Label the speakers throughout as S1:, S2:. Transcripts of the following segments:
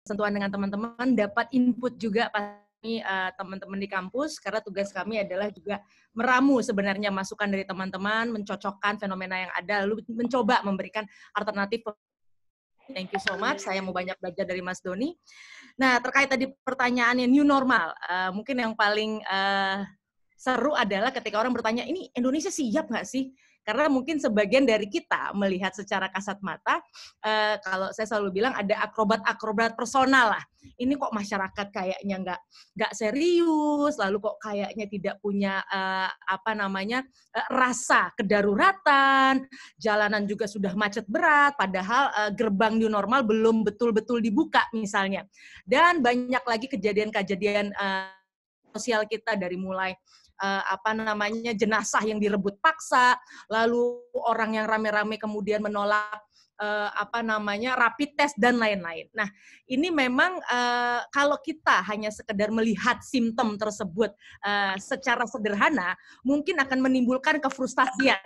S1: sentuhan dengan teman-teman, dapat input juga pasti teman-teman di kampus, karena tugas kami adalah juga meramu sebenarnya masukan dari teman-teman, mencocokkan fenomena yang ada, lalu mencoba memberikan alternatif. Thank you so much, saya mau banyak belajar dari Mas Doni. Nah, terkait tadi pertanyaannya new normal, mungkin yang paling seru adalah ketika orang bertanya, ini Indonesia siap nggak sih? Karena mungkin sebagian dari kita melihat secara kasat mata, kalau saya selalu bilang ada akrobat-akrobat personal lah. Ini kok masyarakat kayaknya nggak serius, lalu kok kayaknya tidak punya rasa kedaruratan, jalanan juga sudah macet berat, padahal gerbang new normal belum betul-betul dibuka misalnya. Dan banyak lagi kejadian-kejadian sosial kita dari mulai jenazah yang direbut paksa, lalu orang yang rame-rame kemudian menolak rapid test dan lain-lain. Nah, ini memang kalau kita hanya sekedar melihat simptom tersebut secara sederhana, mungkin akan menimbulkan kefrustasian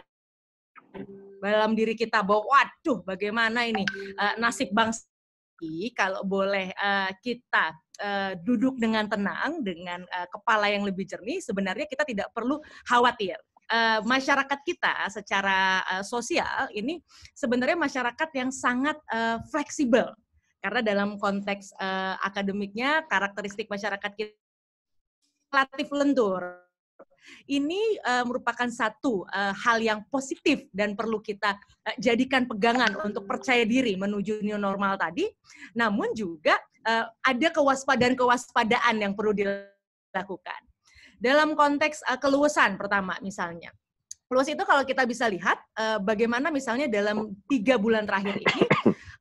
S1: dalam diri kita bahwa waduh bagaimana ini nasib bangsa. Kalau boleh kita duduk dengan tenang, dengan kepala yang lebih jernih, sebenarnya kita tidak perlu khawatir. Masyarakat kita secara sosial ini sebenarnya masyarakat yang sangat fleksibel. Karena dalam konteks akademiknya, karakteristik masyarakat kita relatif lentur. Ini merupakan satu hal yang positif dan perlu kita jadikan pegangan untuk percaya diri menuju new normal tadi. Namun juga ada kewaspadaan-kewaspadaan yang perlu dilakukan. Dalam konteks keluasan pertama misalnya. Luas itu kalau kita bisa lihat bagaimana misalnya dalam 3 bulan terakhir ini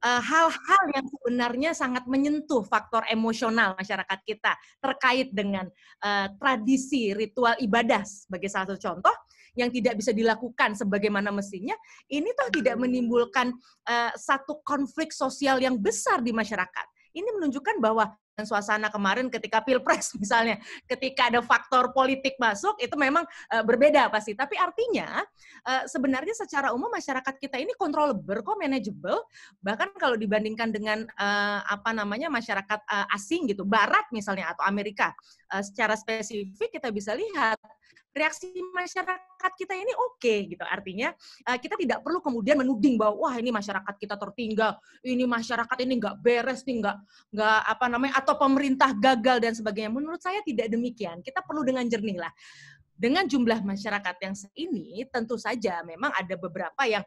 S1: hal-hal yang sebenarnya sangat menyentuh faktor emosional masyarakat kita terkait dengan tradisi ritual ibadah sebagai salah satu contoh yang tidak bisa dilakukan sebagaimana mestinya, ini tuh tidak menimbulkan satu konflik sosial yang besar di masyarakat. Ini menunjukkan bahwa suasana kemarin ketika Pilpres misalnya, ketika ada faktor politik masuk, itu memang berbeda pasti. Tapi artinya sebenarnya secara umum masyarakat kita ini controllable kok, manageable. Bahkan kalau dibandingkan dengan masyarakat asing gitu, Barat misalnya atau Amerika, secara spesifik kita bisa lihat reaksi masyarakat kita ini oke gitu. Artinya kita tidak perlu kemudian menuding bahwa wah ini masyarakat kita tertinggal, ini masyarakat ini nggak beres nih, nggak atau pemerintah gagal dan sebagainya. Menurut saya tidak demikian. Kita perlu dengan jernih lah. Dengan jumlah masyarakat yang ini, tentu saja memang ada beberapa yang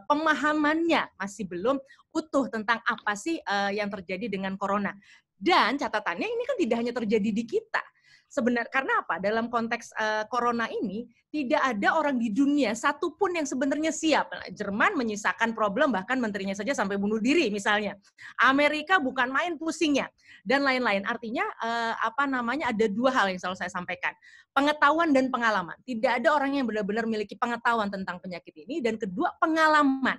S1: pemahamannya masih belum utuh tentang apa sih yang terjadi dengan corona. Dan catatannya ini kan tidak hanya terjadi di kita. Sebenarnya karena apa? Dalam konteks corona ini tidak ada orang di dunia satupun yang sebenarnya siap. Jerman menyisakan problem bahkan menterinya saja sampai bunuh diri misalnya. Amerika bukan main pusingnya dan lain-lain. Artinya ada 2 hal yang selalu saya sampaikan. Pengetahuan dan pengalaman. Tidak ada orang yang benar-benar memiliki pengetahuan tentang penyakit ini, dan kedua pengalaman.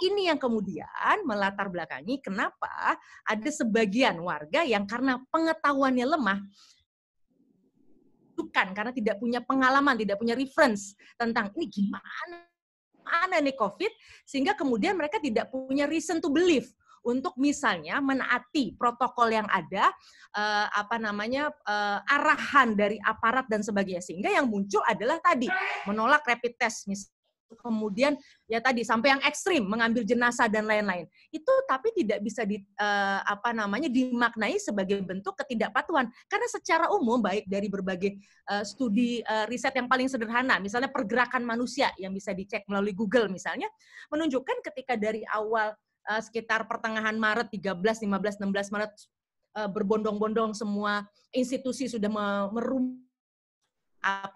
S1: Ini yang kemudian melatar belakangi kenapa ada sebagian warga yang karena pengetahuannya lemah, karena tidak punya pengalaman, tidak punya reference tentang ini gimana nih COVID, sehingga kemudian mereka tidak punya reason to believe untuk misalnya menaati protokol yang ada, arahan dari aparat dan sebagainya, sehingga yang muncul adalah tadi menolak rapid test misalnya. Kemudian ya tadi sampai yang ekstrim mengambil jenazah dan lain-lain itu, tapi tidak bisa dimaknai sebagai bentuk ketidakpatuhan, karena secara umum baik dari berbagai studi riset yang paling sederhana, misalnya pergerakan manusia yang bisa dicek melalui Google misalnya, menunjukkan ketika dari awal sekitar pertengahan Maret 13, 15, 16 Maret berbondong-bondong semua institusi sudah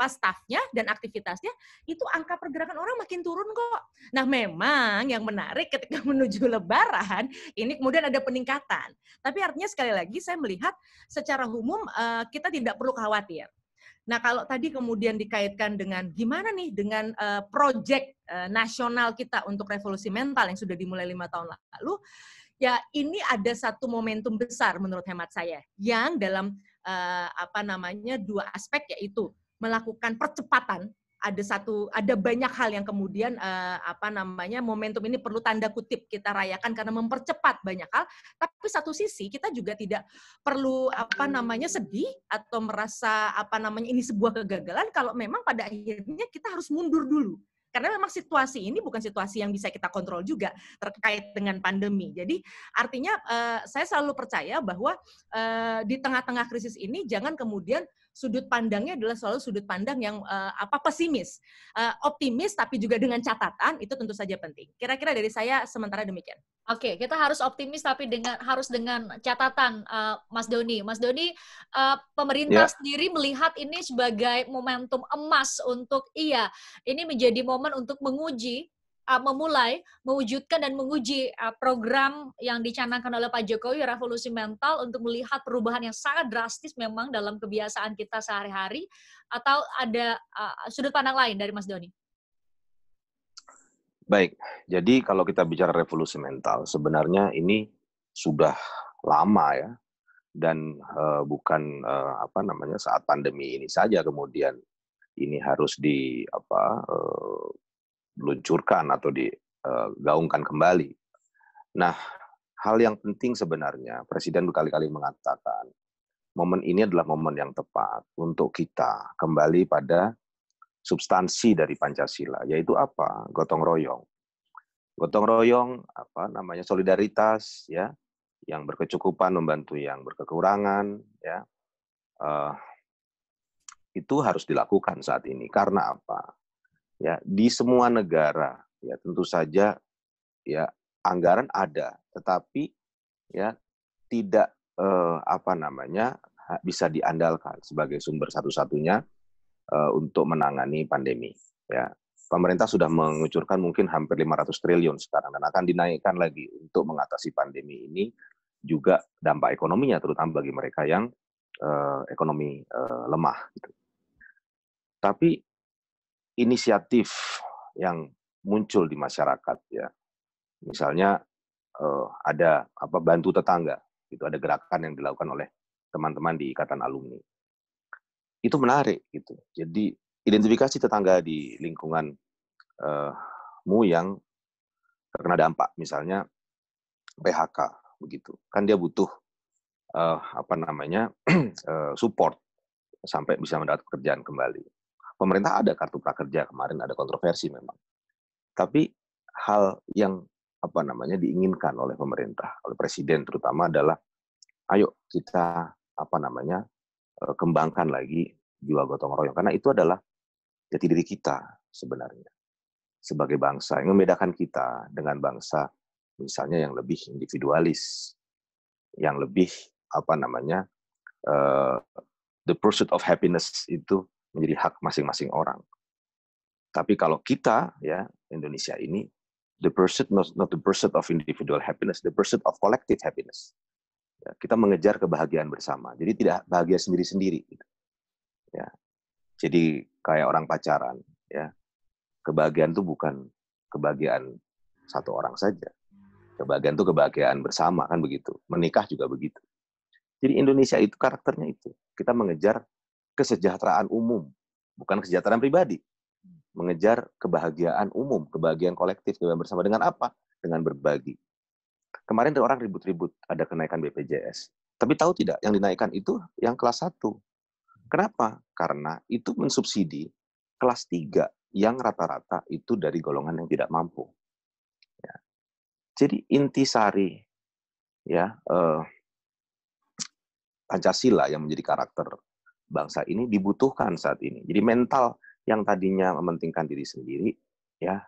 S1: stafnya dan aktivitasnya, itu angka pergerakan orang makin turun kok. Nah, memang yang menarik ketika menuju Lebaran, ini kemudian ada peningkatan. Tapi artinya sekali lagi saya melihat secara umum kita tidak perlu khawatir. Nah, kalau tadi kemudian dikaitkan dengan gimana nih dengan proyek nasional kita untuk revolusi mental yang sudah dimulai 5 tahun lalu, ya ini ada satu momentum besar menurut hemat saya, yang dalam 2 aspek, yaitu melakukan percepatan ada banyak hal yang kemudian momentum ini perlu tanda kutip kita rayakan karena mempercepat banyak hal. Tapi satu sisi kita juga tidak perlu sedih atau merasa ini sebuah kegagalan kalau memang pada akhirnya kita harus mundur dulu. Karena memang situasi ini bukan situasi yang bisa kita kontrol juga terkait dengan pandemi. Jadi artinya saya selalu percaya bahwa di tengah-tengah krisis ini jangan kemudian sudut pandangnya adalah selalu sudut pandang yang pesimis. Optimis tapi juga dengan catatan itu tentu saja penting. Kira-kira dari saya sementara demikian.
S2: Oke, kita harus optimis tapi harus dengan catatan, Mas Doni. Mas Doni, pemerintah sendiri melihat ini sebagai momentum emas untuk ini menjadi momen untuk menguji, mewujudkan dan menguji program yang dicanangkan oleh Pak Jokowi, revolusi mental, untuk melihat perubahan yang sangat drastis memang dalam kebiasaan kita sehari-hari, atau ada sudut pandang lain dari Mas Doni?
S3: Baik, jadi kalau kita bicara revolusi mental, sebenarnya ini sudah lama ya, dan bukan saat pandemi ini saja kemudian ini harus diluncurkan atau digaungkan kembali. Nah, hal yang penting sebenarnya Presiden berkali-kali mengatakan momen ini adalah momen yang tepat untuk kita kembali pada substansi dari Pancasila, yaitu apa? Gotong royong. Gotong royong, solidaritas, ya, yang berkecukupan membantu yang berkekurangan, ya, itu harus dilakukan saat ini. Karena apa? Ya, di semua negara, ya, tentu saja, ya, anggaran ada, tetapi, ya, tidak bisa diandalkan sebagai sumber satu-satunya untuk menangani pandemi. Ya, pemerintah sudah mengucurkan mungkin hampir 500 triliun sekarang dan akan dinaikkan lagi untuk mengatasi pandemi ini, juga dampak ekonominya terutama bagi mereka yang ekonomi lemah. Gitu. Tapi inisiatif yang muncul di masyarakat, ya, misalnya ada bantu tetangga, itu ada gerakan yang dilakukan oleh teman-teman di Ikatan Alumni. Itu menarik gitu. Jadi identifikasi tetangga di lingkunganmu yang terkena dampak, misalnya PHK begitu. Kan dia butuh support sampai bisa mendapat pekerjaan kembali. Pemerintah ada kartu prakerja, kemarin ada kontroversi memang. Tapi hal yang diinginkan oleh pemerintah, oleh presiden terutama adalah ayo kita kembangkan lagi jiwa gotong royong, karena itu adalah jati diri kita sebenarnya sebagai bangsa. Yang membedakan kita dengan bangsa misalnya yang lebih individualis, yang lebih the pursuit of happiness itu menjadi hak masing-masing orang. Tapi kalau kita, ya, Indonesia ini, the pursuit not the pursuit of individual happiness, the pursuit of collective happiness. Ya, kita mengejar kebahagiaan bersama. Jadi tidak bahagia sendiri-sendiri. Gitu. Ya. Jadi kayak orang pacaran. Ya. Kebahagiaan itu bukan kebahagiaan satu orang saja. Kebahagiaan itu kebahagiaan bersama, kan begitu. Menikah juga begitu. Jadi Indonesia itu karakternya itu. Kita mengejar kesejahteraan umum, bukan kesejahteraan pribadi. Mengejar kebahagiaan umum, kebahagiaan kolektif, kebahagiaan bersama. Dengan apa? Dengan berbagi. Kemarin ada orang ribut-ribut, ada kenaikan BPJS. Tapi tahu tidak, yang dinaikkan itu yang kelas 1. Kenapa? Karena itu mensubsidi kelas 3 yang rata-rata itu dari golongan yang tidak mampu. Ya. Jadi intisari, ya, Pancasila yang menjadi karakter bangsa ini dibutuhkan saat ini. Jadi mental yang tadinya mementingkan diri sendiri, ya,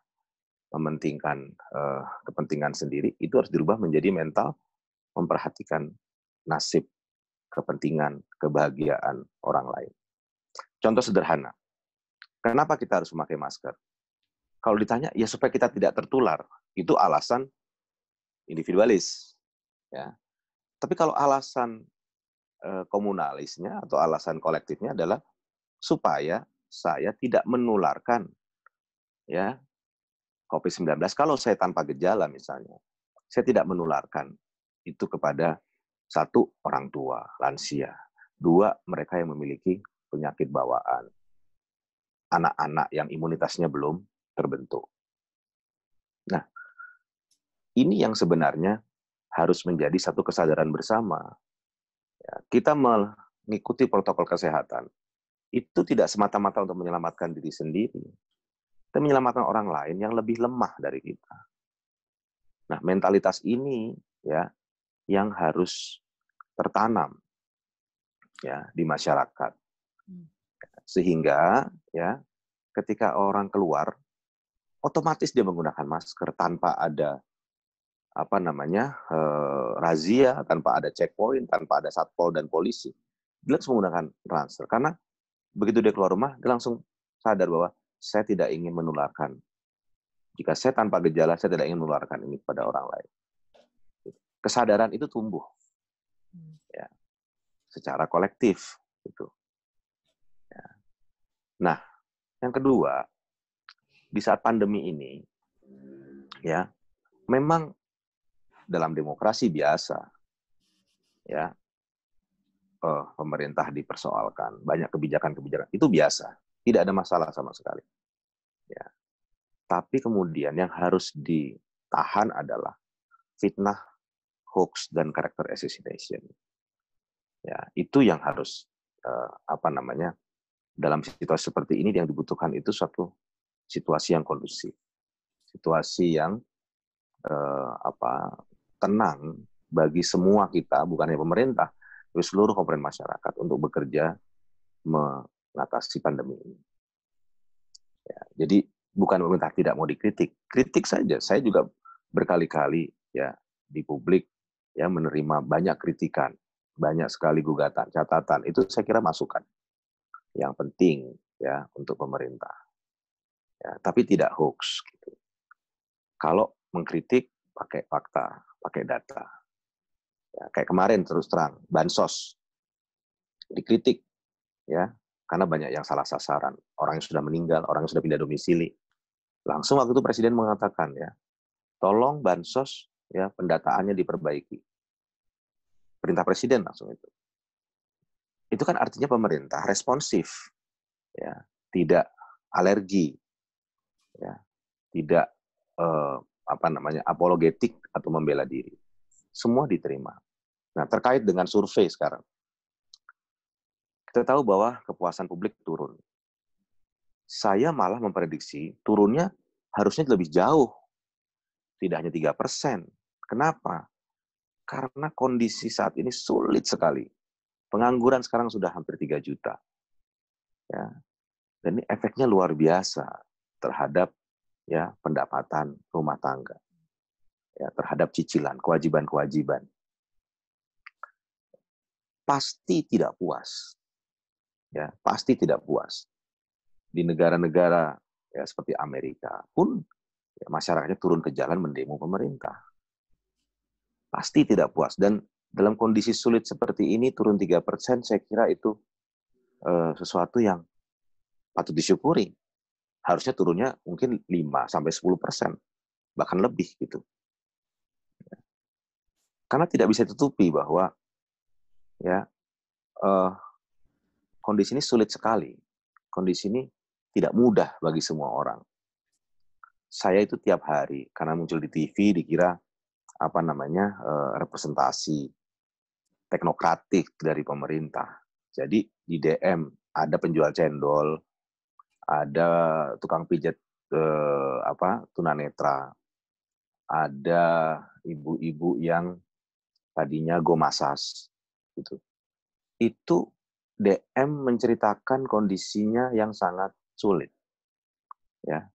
S3: mementingkan kepentingan sendiri, itu harus dirubah menjadi mental memperhatikan nasib, kepentingan, kebahagiaan orang lain. Contoh sederhana, kenapa kita harus memakai masker? Kalau ditanya, ya supaya kita tidak tertular. Itu alasan individualis. Ya. Tapi kalau alasan komunalisnya atau alasan kolektifnya adalah supaya saya tidak menularkan, ya, COVID-19. Kalau saya tanpa gejala misalnya, saya tidak menularkan itu kepada 1, orang tua, lansia. 2, mereka yang memiliki penyakit bawaan. anak-anak yang imunitasnya belum terbentuk. Nah, ini yang sebenarnya harus menjadi satu kesadaran bersama. Ya, kita mengikuti protokol kesehatan itu tidak semata-mata untuk menyelamatkan diri sendiri, kita menyelamatkan orang lain yang lebih lemah dari kita. Nah, mentalitas ini ya yang harus tertanam ya di masyarakat. Sehingga ya ketika orang keluar otomatis dia menggunakan masker tanpa ada razia, tanpa ada checkpoint, tanpa ada satpol dan polisi. Dia langsung menggunakan masker karena begitu dia keluar rumah dia langsung sadar bahwa saya tidak ingin menularkan. Jika saya tanpa gejala, saya tidak ingin menularkan ini kepada orang lain. Kesadaran itu tumbuh ya, secara kolektif. Gitu. Ya. Nah, yang kedua, di saat pandemi ini, ya, memang dalam demokrasi biasa, ya, pemerintah dipersoalkan, banyak kebijakan-kebijakan itu biasa, tidak ada masalah sama sekali. Ya. Tapi kemudian yang harus ditahan adalah fitnah, hoax, dan character assassination. Ya, itu yang harus dalam situasi seperti ini yang dibutuhkan itu suatu situasi yang kondusif, situasi yang tenang bagi semua kita, bukan hanya pemerintah, tapi seluruh komponen masyarakat untuk bekerja mengatasi pandemi ini. Ya, jadi bukan pemerintah tidak mau dikritik, kritik saja. Saya juga berkali-kali ya di publik ya menerima banyak kritikan, banyak sekali gugatan, catatan. Itu saya kira masukan yang penting ya untuk pemerintah. Ya, tapi tidak hoax. Gitu. Kalau mengkritik pakai fakta, pakai data. Ya, kayak kemarin terus terang bansos dikritik ya karena banyak yang salah sasaran, orang yang sudah meninggal, orang yang sudah pindah domisili. Langsung waktu itu Presiden mengatakan ya, tolong bansos ya pendataannya diperbaiki. Perintah Presiden langsung itu. Itu kan artinya pemerintah responsif, ya, tidak alergi, ya, tidak apologetik atau membela diri. Semua diterima. Nah, terkait dengan survei sekarang, kita tahu bahwa kepuasan publik turun. Saya malah memprediksi turunnya harusnya lebih jauh, tidak hanya 3%. Kenapa? Karena kondisi saat ini sulit sekali. Pengangguran sekarang sudah hampir 3 juta. Ya. Dan ini efeknya luar biasa terhadap ya pendapatan rumah tangga. Ya, terhadap cicilan, kewajiban-kewajiban. Pasti tidak puas. Ya, pasti tidak puas. Di negara-negara ya seperti Amerika pun ya, masyarakatnya turun ke jalan mendemo pemerintah. Pasti tidak puas. Dan dalam kondisi sulit seperti ini turun 3%, saya kira itu sesuatu yang patut disyukuri. Harusnya turunnya mungkin 5-10%, bahkan lebih gitu. Karena tidak bisa ditutupi bahwa ya kondisi ini sulit sekali. Kondisi ini tidak mudah bagi semua orang. Saya itu tiap hari karena muncul di TV dikira representasi teknokratik dari pemerintah. Jadi di DM ada penjual cendol, ada tukang pijat tunanetra, ada ibu-ibu yang tadinya go masas gitu. Itu DM menceritakan kondisinya yang sangat sulit. Ya.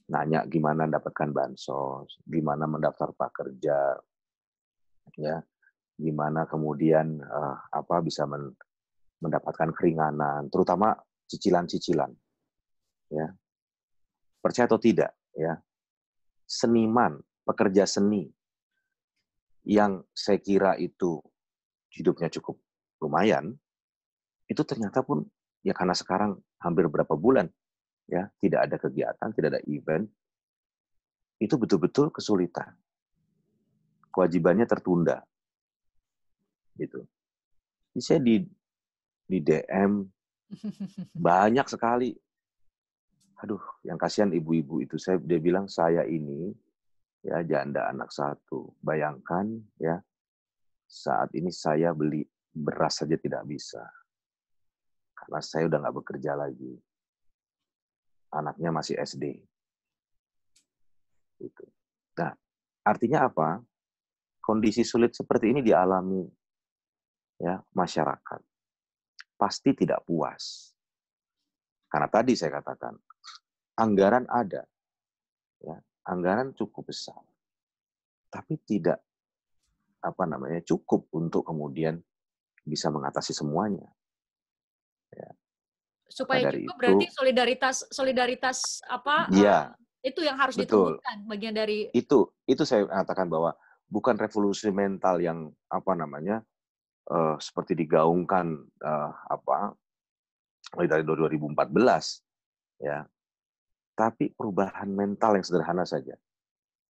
S3: Nanya gimana mendapatkan bansos, gimana mendaftar prakerja, ya. Gimana kemudian bisa mendapatkan keringanan, terutama cicilan-cicilan. Ya. Percaya atau tidak, ya. Seniman, pekerja seni yang saya kira itu hidupnya cukup lumayan, itu ternyata pun ya karena sekarang hampir berapa bulan ya tidak ada kegiatan, tidak ada event, itu betul-betul kesulitan. Kewajibannya tertunda. Gitu. Jadi saya di DM banyak sekali aduh, yang kasihan ibu-ibu itu. Dia bilang, saya ini ya janda anak satu. Bayangkan ya, saat ini saya beli beras saja tidak bisa. Karena saya udah nggak bekerja lagi. Anaknya masih SD. Gitu. Nah, artinya apa? Kondisi sulit seperti ini dialami ya masyarakat. Pasti tidak puas. Karena tadi saya katakan, anggaran ada. Ya, anggaran cukup besar. Tapi tidak cukup untuk kemudian bisa mengatasi semuanya. Ya.
S2: Supaya
S3: Dari
S2: cukup
S3: itu,
S2: berarti solidaritas apa
S3: ya,
S2: itu yang harus
S3: betul.
S2: ditumbuhkan bagian dari
S3: Itu saya katakan bahwa bukan revolusi mental yang seperti digaungkan dari 2014 ya. Tapi perubahan mental yang sederhana saja.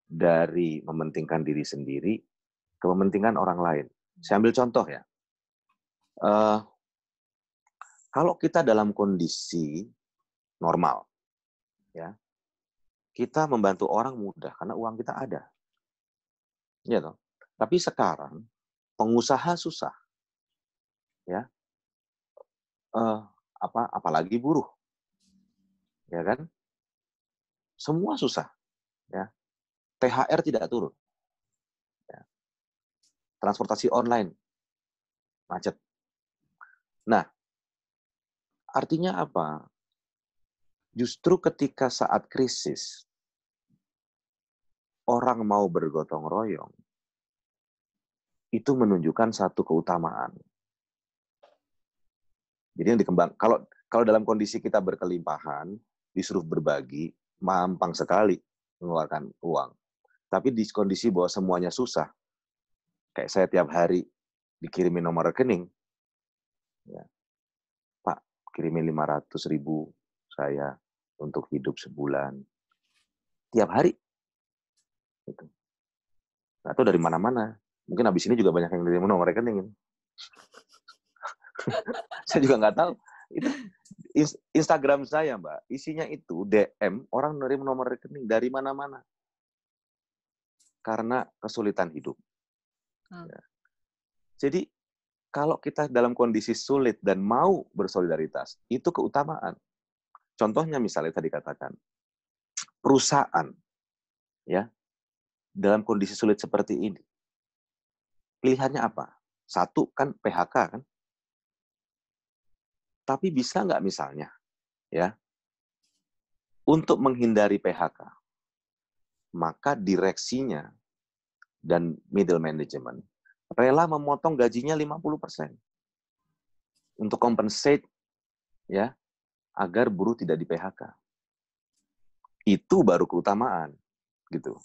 S3: Dari mementingkan diri sendiri ke mementingkan orang lain. Saya ambil contoh ya. Kalau kita dalam kondisi normal, ya, kita membantu orang mudah karena uang kita ada, ya toh. Tapi sekarang pengusaha susah, ya, apalagi buruh, ya kan? Semua susah, ya. THR tidak turun, ya. Transportasi online macet. Nah, artinya apa? Justru ketika saat krisis, orang mau bergotong royong, itu menunjukkan satu keutamaan. Jadi yang dikembang, kalau dalam kondisi kita berkelimpahan, disuruh berbagi, mampang sekali mengeluarkan uang. Tapi di kondisi bahwa semuanya susah, kayak saya tiap hari dikirimin nomor rekening, ya, Pak, kirimin 500.000 saya untuk hidup sebulan. Tiap hari. Gitu. Nggak tahu dari mana-mana. Mungkin habis ini juga banyak yang kirim nomor rekening. Saya juga nggak tahu. Itu Instagram saya, Mbak. Isinya itu DM, orang nerima nomor rekening dari mana-mana. Karena kesulitan hidup. Ya. Jadi, kalau kita dalam kondisi sulit dan mau bersolidaritas, itu keutamaan. Contohnya misalnya tadi katakan, perusahaan ya dalam kondisi sulit seperti ini, pilihannya apa? Satu kan PHK kan, tapi bisa nggak misalnya ya untuk menghindari PHK, maka direksinya dan middle management rela memotong gajinya 50% untuk compensate ya agar buruh tidak di PHK. Itu baru keutamaan gitu.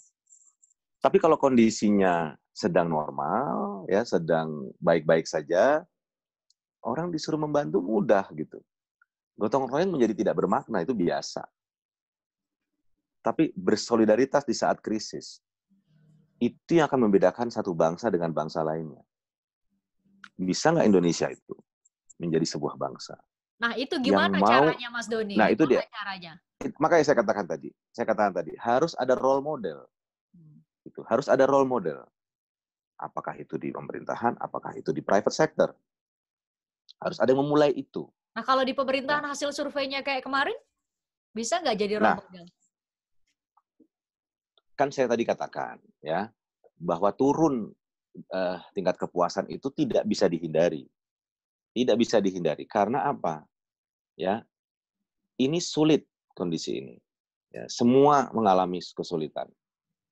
S3: Tapi kalau kondisinya sedang normal, ya sedang baik-baik saja, orang disuruh membantu mudah gitu. Gotong royong menjadi tidak bermakna, itu biasa. Tapi bersolidaritas di saat krisis, itu yang akan membedakan satu bangsa dengan bangsa lainnya. Bisa nggak Indonesia itu menjadi sebuah bangsa?
S2: Nah, itu gimana caranya, Mas Doni?
S3: Nah, itu
S2: gimana
S3: dia.
S2: Caranya?
S3: Makanya saya katakan tadi, harus ada role model. Itu harus ada role model. Apakah itu di pemerintahan, apakah itu di private sector. Harus ada yang memulai itu.
S2: Nah, kalau di pemerintahan hasil surveinya kayak kemarin, bisa nggak jadi role model?
S3: Kan saya tadi katakan, ya, bahwa turun tingkat kepuasan itu tidak bisa dihindari. Tidak bisa dihindari. Karena apa? Ya, ini sulit kondisi ini. Ya, semua mengalami kesulitan.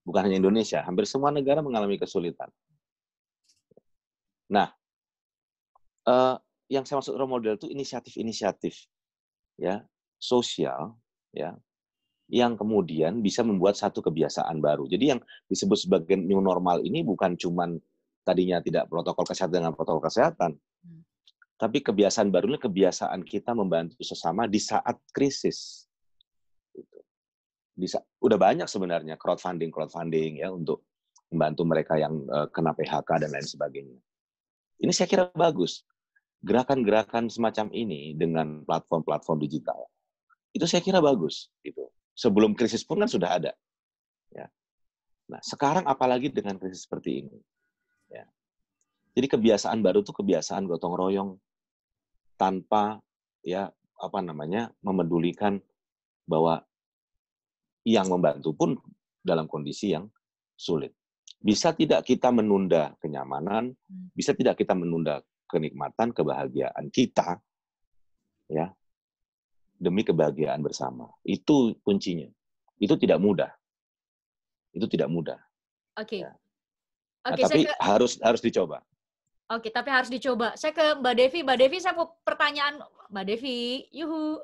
S3: Bukan hanya Indonesia, hampir semua negara mengalami kesulitan. Nah, yang saya maksud role model itu inisiatif-inisiatif ya, sosial ya, yang kemudian bisa membuat satu kebiasaan baru. Jadi yang disebut sebagai new normal ini bukan cuman tadinya tidak protokol kesehatan dengan protokol kesehatan, tapi kebiasaan barunya kebiasaan kita membantu sesama di saat krisis. Udah banyak sebenarnya crowdfunding ya untuk membantu mereka yang kena PHK dan lain sebagainya. Ini saya kira bagus. Gerakan-gerakan semacam ini dengan platform-platform digital Itu saya kira bagus gitu. Sebelum krisis pun kan sudah ada. Ya. Nah, sekarang apalagi dengan krisis seperti ini. Ya. Jadi kebiasaan baru itu kebiasaan gotong royong tanpa memedulikan bahwa yang membantu pun dalam kondisi yang sulit. Bisa tidak kita menunda kenyamanan, bisa tidak kita menunda kenikmatan, kebahagiaan kita, ya, demi kebahagiaan bersama. Itu kuncinya. Itu tidak mudah. Itu tidak mudah.
S2: Oke.
S3: Ya.
S2: Oke,
S3: tapi harus dicoba.
S2: Oke, tapi harus dicoba. Saya ke Mbak Devi. Mbak Devi, saya mau pertanyaan. Mbak Devi, yuhu.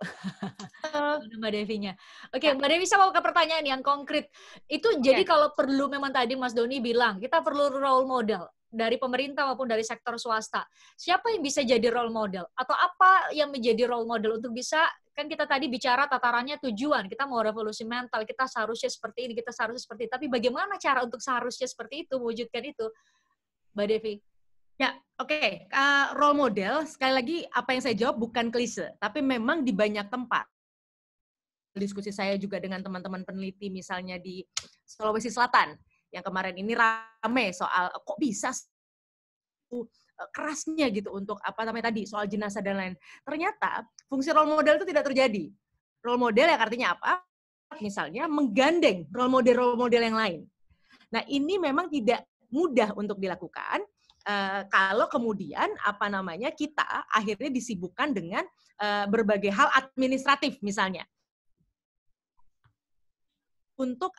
S2: Mbak Devinya. Oke, Mbak Devi, saya mau ke pertanyaan yang konkret. Itu jadi kalau perlu, memang tadi Mas Doni bilang, kita perlu role model dari pemerintah maupun dari sektor swasta. Siapa yang bisa jadi role model? Atau apa yang menjadi role model untuk bisa, kan kita tadi bicara tatarannya tujuan, kita mau revolusi mental, kita seharusnya seperti ini, kita seharusnya seperti itu. Tapi bagaimana cara untuk seharusnya seperti itu, mewujudkan itu? Mbak Devi.
S1: Ya, oke. Role model, sekali lagi apa yang saya jawab bukan klise, tapi memang di banyak tempat. Diskusi saya juga dengan teman-teman peneliti misalnya di Sulawesi Selatan, yang kemarin ini rame soal kok bisa kerasnya gitu untuk tadi soal jenazah dan lain. Ternyata fungsi role model itu tidak terjadi. Role model yang artinya apa? Misalnya menggandeng role model yang lain. Nah, ini memang tidak mudah untuk dilakukan. Kalau kemudian kita akhirnya disibukkan dengan berbagai hal administratif misalnya untuk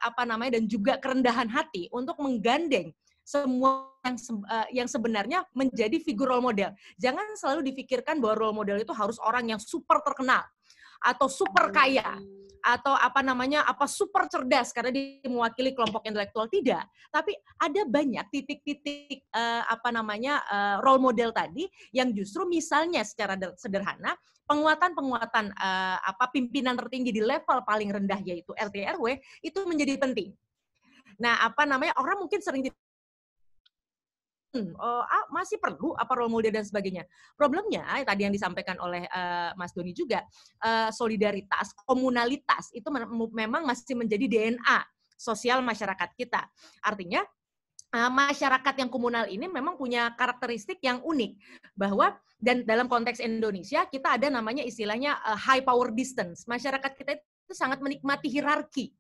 S1: dan juga kerendahan hati untuk menggandeng semua yang sebenarnya menjadi figur role model. Jangan selalu dipikirkan bahwa role model itu harus orang yang super terkenal atau super kaya atau super cerdas karena dia mewakili kelompok intelektual, tidak. Tapi ada banyak titik-titik role model tadi yang justru misalnya secara sederhana penguatan pimpinan tertinggi di level paling rendah yaitu RT RW itu menjadi penting. Nah, orang mungkin sering masih perlu role model dan sebagainya. Problemnya tadi yang disampaikan oleh Mas Doni juga, solidaritas, komunalitas itu memang masih menjadi DNA sosial masyarakat kita. Artinya masyarakat yang komunal ini memang punya karakteristik yang unik, bahwa dan dalam konteks Indonesia kita ada namanya istilahnya high power distance. Masyarakat kita itu sangat menikmati hierarki.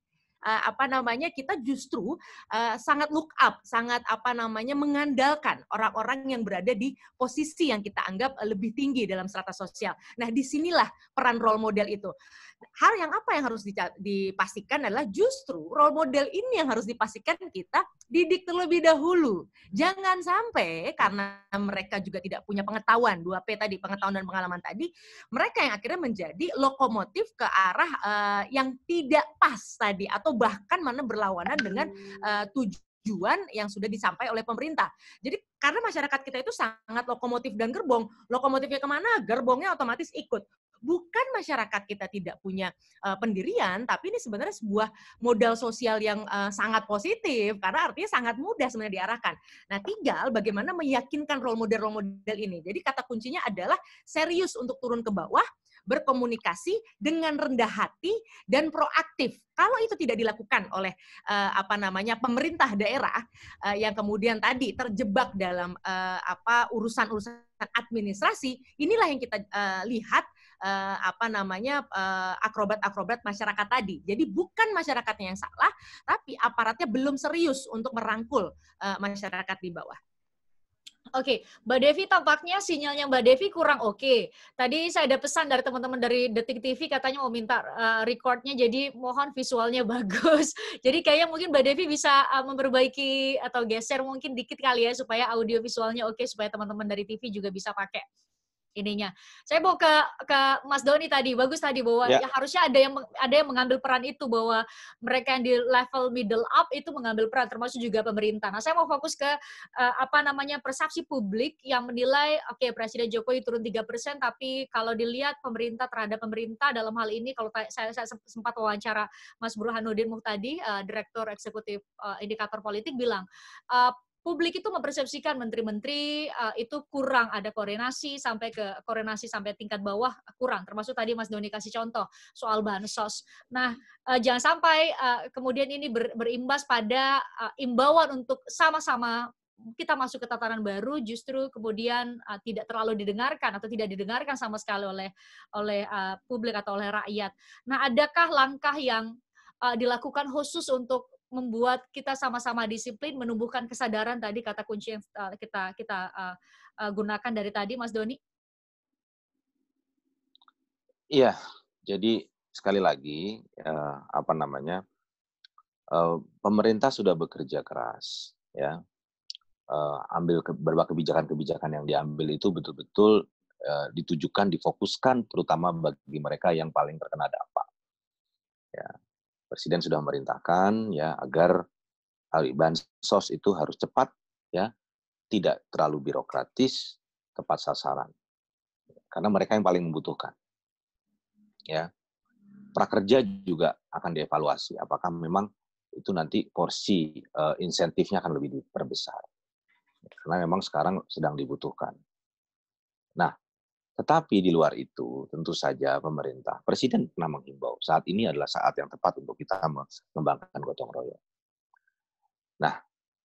S1: Kita justru sangat look up, sangat mengandalkan orang-orang yang berada di posisi yang kita anggap lebih tinggi dalam strata sosial. Nah, disinilah peran role model itu. Hal yang harus dipastikan adalah justru role model ini yang harus dipastikan kita didik terlebih dahulu. Jangan sampai karena mereka juga tidak punya pengetahuan, 2P tadi, pengetahuan dan pengalaman tadi, mereka yang akhirnya menjadi lokomotif ke arah yang tidak pas tadi, atau bahkan berlawanan dengan tujuan yang sudah disampaikan oleh pemerintah. Jadi karena masyarakat kita itu sangat lokomotif dan gerbong, lokomotifnya kemana, gerbongnya otomatis ikut. Bukan masyarakat kita tidak punya pendirian, tapi ini sebenarnya sebuah modal sosial yang sangat positif, karena artinya sangat mudah sebenarnya diarahkan. Nah, tinggal bagaimana meyakinkan role model ini. Jadi kata kuncinya adalah serius untuk turun ke bawah, berkomunikasi dengan rendah hati dan proaktif. Kalau itu tidak dilakukan oleh pemerintah daerah yang kemudian tadi terjebak dalam urusan-urusan administrasi, inilah yang kita lihat akrobat-akrobat masyarakat tadi. Jadi bukan masyarakatnya yang salah, tapi aparatnya belum serius untuk merangkul masyarakat di bawah.
S2: Oke, Mbak Devi, tampaknya sinyalnya Mbak Devi kurang oke. Tadi saya ada pesan dari teman-teman dari Detik TV, katanya mau minta recordnya, jadi mohon visualnya bagus. Jadi kayaknya mungkin Mbak Devi bisa memperbaiki atau geser mungkin dikit kali ya, supaya audio visualnya oke, supaya teman-teman dari TV juga bisa pakai ininya. Saya mau ke Mas Doni tadi, bagus tadi bahwa ya harusnya ada yang mengambil peran itu, bahwa mereka yang di level middle up itu mengambil peran, termasuk juga pemerintah. Nah, saya mau fokus ke persepsi publik yang menilai Presiden Jokowi turun 3%, tapi kalau dilihat pemerintah terhadap pemerintah dalam hal ini, kalau saya sempat wawancara Mas Burhanuddin Muhtadi, Direktur Eksekutif Indikator Politik, bilang publik itu mempersepsikan menteri-menteri itu kurang ada koordinasi sampai tingkat bawah kurang. Termasuk tadi Mas Doni kasih contoh soal bansos. Nah, jangan sampai kemudian ini berimbas pada imbauan untuk sama-sama kita masuk ke tatanan baru justru kemudian tidak terlalu didengarkan atau tidak didengarkan sama sekali oleh publik atau oleh rakyat. Nah, adakah langkah yang dilakukan khusus untuk membuat kita sama-sama disiplin, menumbuhkan kesadaran tadi kata kunci yang kita gunakan dari tadi, Mas Doni?
S3: Iya, jadi sekali lagi pemerintah sudah bekerja keras, ya, ambil beberapa kebijakan-kebijakan yang diambil itu betul-betul ditujukan, difokuskan, terutama bagi mereka yang paling terkena dampak. Ya, Presiden sudah memerintahkan ya agar bansos itu harus cepat, ya, tidak terlalu birokratis, tepat sasaran, karena mereka yang paling membutuhkan. Ya, prakerja juga akan dievaluasi, apakah memang itu nanti porsi insentifnya akan lebih diperbesar, karena memang sekarang sedang dibutuhkan. Nah, tetapi di luar itu, tentu saja pemerintah, Presiden pernah menghimbau, saat ini adalah saat yang tepat untuk kita mengembangkan gotong royong. Nah,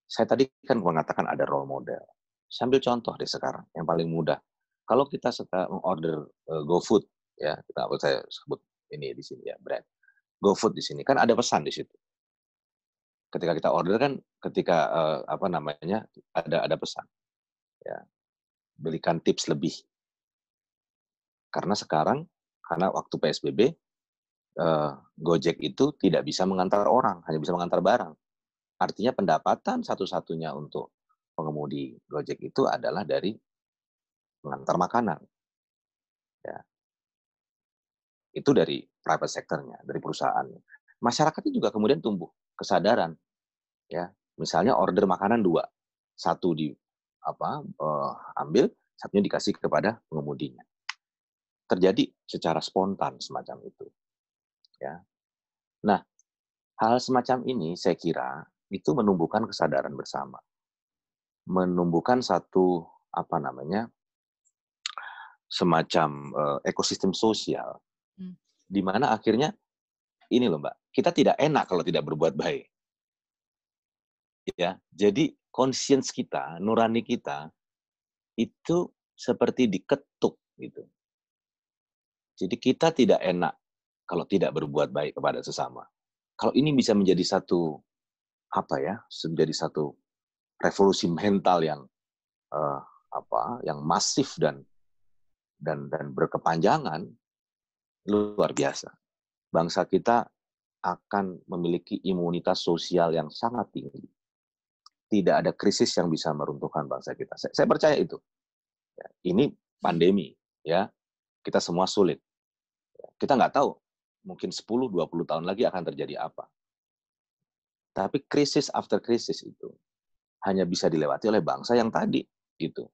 S3: saya tadi kan mengatakan ada role model. Saya ambil contoh deh sekarang, yang paling mudah. Kalau kita order GoFood, ya, saya sebut ini di sini ya, brand. GoFood di sini, kan ada pesan di situ. Ketika kita order kan, ada pesan. Ya, berikan tips lebih. Karena waktu PSBB, Gojek itu tidak bisa mengantar orang, hanya bisa mengantar barang. Artinya pendapatan satu-satunya untuk pengemudi Gojek itu adalah dari mengantar makanan. Ya. Itu dari private sector-nya, dari perusahaannya. Masyarakatnya juga kemudian tumbuh kesadaran. Ya, misalnya order makanan 2, 1 ambil, satunya dikasih kepada pengemudinya. Terjadi secara spontan semacam itu. Ya. Nah, hal semacam ini saya kira itu menumbuhkan kesadaran bersama. Menumbuhkan satu semacam ekosistem sosial di mana akhirnya ini loh Mbak, kita tidak enak kalau tidak berbuat baik. Ya, jadi conscience kita, nurani kita itu seperti diketuk gitu. Jadi kita tidak enak kalau tidak berbuat baik kepada sesama. Kalau ini bisa menjadi menjadi satu revolusi mental yang yang masif dan berkepanjangan, luar biasa. Bangsa kita akan memiliki imunitas sosial yang sangat tinggi. Tidak ada krisis yang bisa meruntuhkan bangsa kita. Saya percaya itu. Ya, ini pandemi, ya, kita semua sulit. Kita nggak tahu, mungkin 10-20 tahun lagi akan terjadi apa. Tapi krisis after krisis itu hanya bisa dilewati oleh bangsa yang tadi, gitu.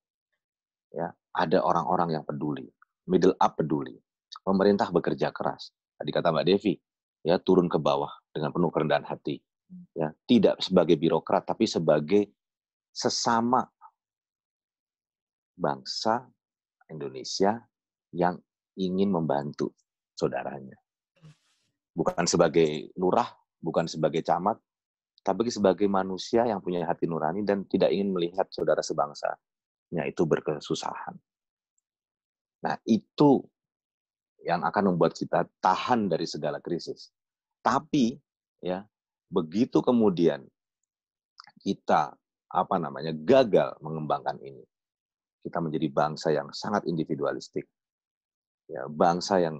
S3: Ya, ada orang-orang yang peduli, middle up peduli, pemerintah bekerja keras. Tadi kata Mbak Devi, ya, turun ke bawah dengan penuh kerendahan hati. Ya, tidak sebagai birokrat, tapi sebagai sesama bangsa Indonesia yang ingin membantu saudaranya. Bukan sebagai lurah, bukan sebagai camat, tapi sebagai manusia yang punya hati nurani dan tidak ingin melihat saudara sebangsanya itu berkesusahan. Nah, itu yang akan membuat kita tahan dari segala krisis. Tapi, ya, begitu kemudian kita gagal mengembangkan ini, kita menjadi bangsa yang sangat individualistik, ya, bangsa yang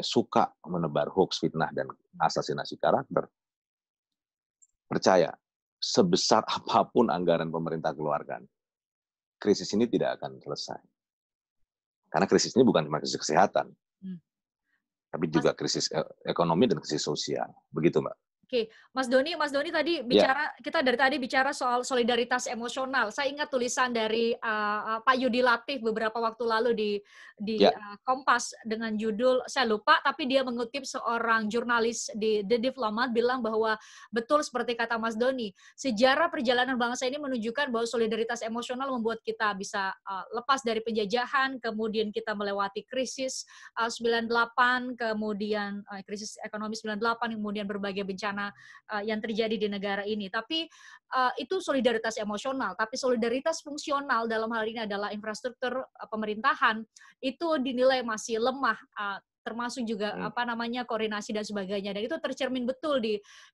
S3: suka menebar hoax, fitnah, dan asasinasi karakter. Percaya, sebesar apapun anggaran pemerintah keluarkan, krisis ini tidak akan selesai. Karena krisis ini bukan cuma krisis kesehatan, tapi juga krisis ekonomi dan krisis sosial. Begitu, Mbak.
S2: Oke, Mas Doni tadi
S3: Ya,
S2: bicara, kita dari tadi bicara soal solidaritas emosional. Saya ingat tulisan dari Pak Yudi Latif beberapa waktu lalu di
S3: ya,
S2: Kompas dengan judul saya lupa, tapi dia mengutip seorang jurnalis di The Diplomat bilang bahwa betul seperti kata Mas Doni, sejarah perjalanan bangsa ini menunjukkan bahwa solidaritas emosional membuat kita bisa lepas dari penjajahan, kemudian kita melewati krisis 98, kemudian krisis ekonomi 98, kemudian berbagai bencana yang terjadi di negara ini. Tapi itu solidaritas emosional, tapi solidaritas fungsional dalam hal ini adalah infrastruktur pemerintahan itu dinilai masih lemah. Termasuk juga koordinasi dan sebagainya, dan itu tercermin betul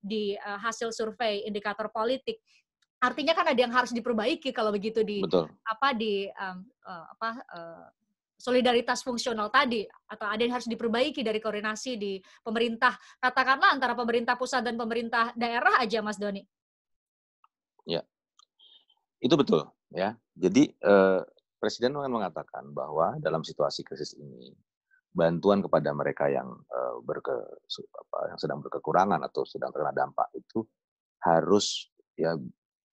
S2: di hasil survei indikator politik. Artinya kan ada yang harus diperbaiki kalau begitu di
S3: betul.
S2: apa di um, uh, apa uh, solidaritas fungsional tadi, atau ada yang harus diperbaiki dari koordinasi di pemerintah, katakanlah antara pemerintah pusat dan pemerintah daerah aja, Mas Doni.
S3: Ya, itu betul. Ya, jadi Presiden kan mengatakan bahwa dalam situasi krisis ini bantuan kepada mereka yang yang sedang berkekurangan atau sedang terkena dampak itu harus ya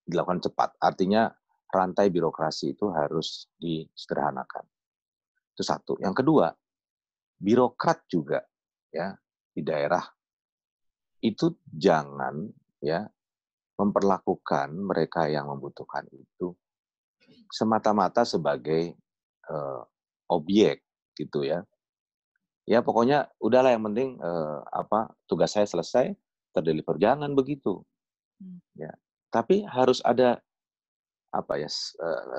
S3: dilakukan cepat. Artinya rantai birokrasi itu harus disederhanakan. Itu satu. Yang kedua, birokrat juga ya di daerah itu jangan ya memperlakukan mereka yang membutuhkan itu semata-mata sebagai objek gitu ya. Ya pokoknya udahlah yang penting tugas saya selesai, terdeliver, jangan begitu ya. Tapi harus ada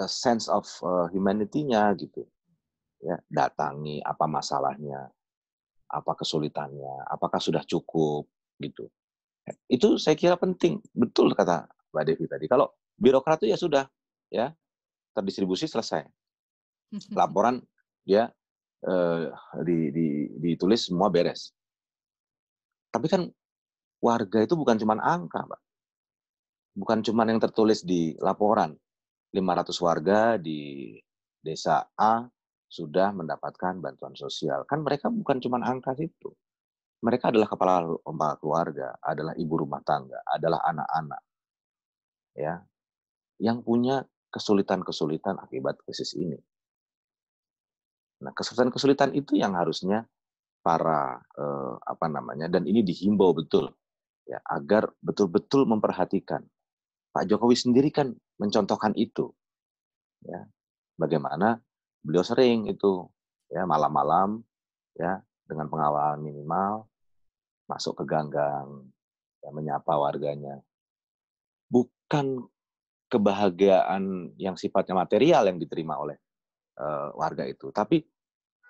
S3: sense of humanity-nya gitu. Ya, datangi apa masalahnya, apa kesulitannya, apakah sudah cukup gitu. Itu saya kira penting. Betul kata Mbak Devi tadi. Kalau birokrat itu ya sudah ya terdistribusi selesai. Laporan dia ditulis semua beres. Tapi kan warga itu bukan cuma angka, Mbak. Bukan cuma yang tertulis di laporan. 500 warga di desa A sudah mendapatkan bantuan sosial. Kan mereka bukan cuma angka itu. Mereka adalah kepala keluarga, adalah ibu rumah tangga, adalah anak-anak ya yang punya kesulitan-kesulitan akibat krisis ini. Nah, kesulitan-kesulitan itu yang harusnya para dan ini dihimbau betul ya agar betul-betul memperhatikan. Pak Jokowi sendiri kan mencontohkan itu ya. Bagaimana beliau sering itu ya malam-malam ya dengan pengawalan minimal masuk ke ganggang ya, menyapa warganya. Bukan kebahagiaan yang sifatnya material yang diterima oleh warga itu, tapi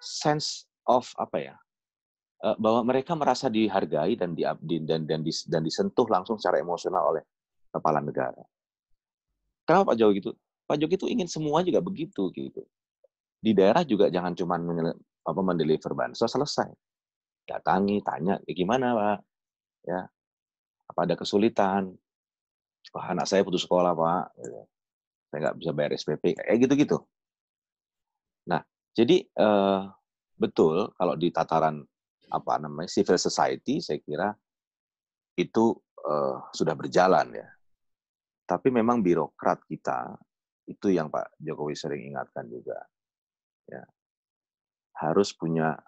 S3: sense of bahwa mereka merasa dihargai dan disentuh langsung secara emosional oleh kepala negara. Kenapa Pak Jokowi gitu? Pak Jokowi itu ingin semua juga begitu gitu. Di daerah juga jangan cuma mendeliver bansos selesai. Datangi, tanya, gimana Pak? Ya, apa ada kesulitan? Wah, anak saya putus sekolah Pak. Saya nggak bisa bayar SPP. Kayak gitu-gitu. Nah, jadi betul kalau di tataran civil society saya kira itu sudah berjalan ya. Tapi memang birokrat kita itu yang Pak Jokowi sering ingatkan juga ya. Harus punya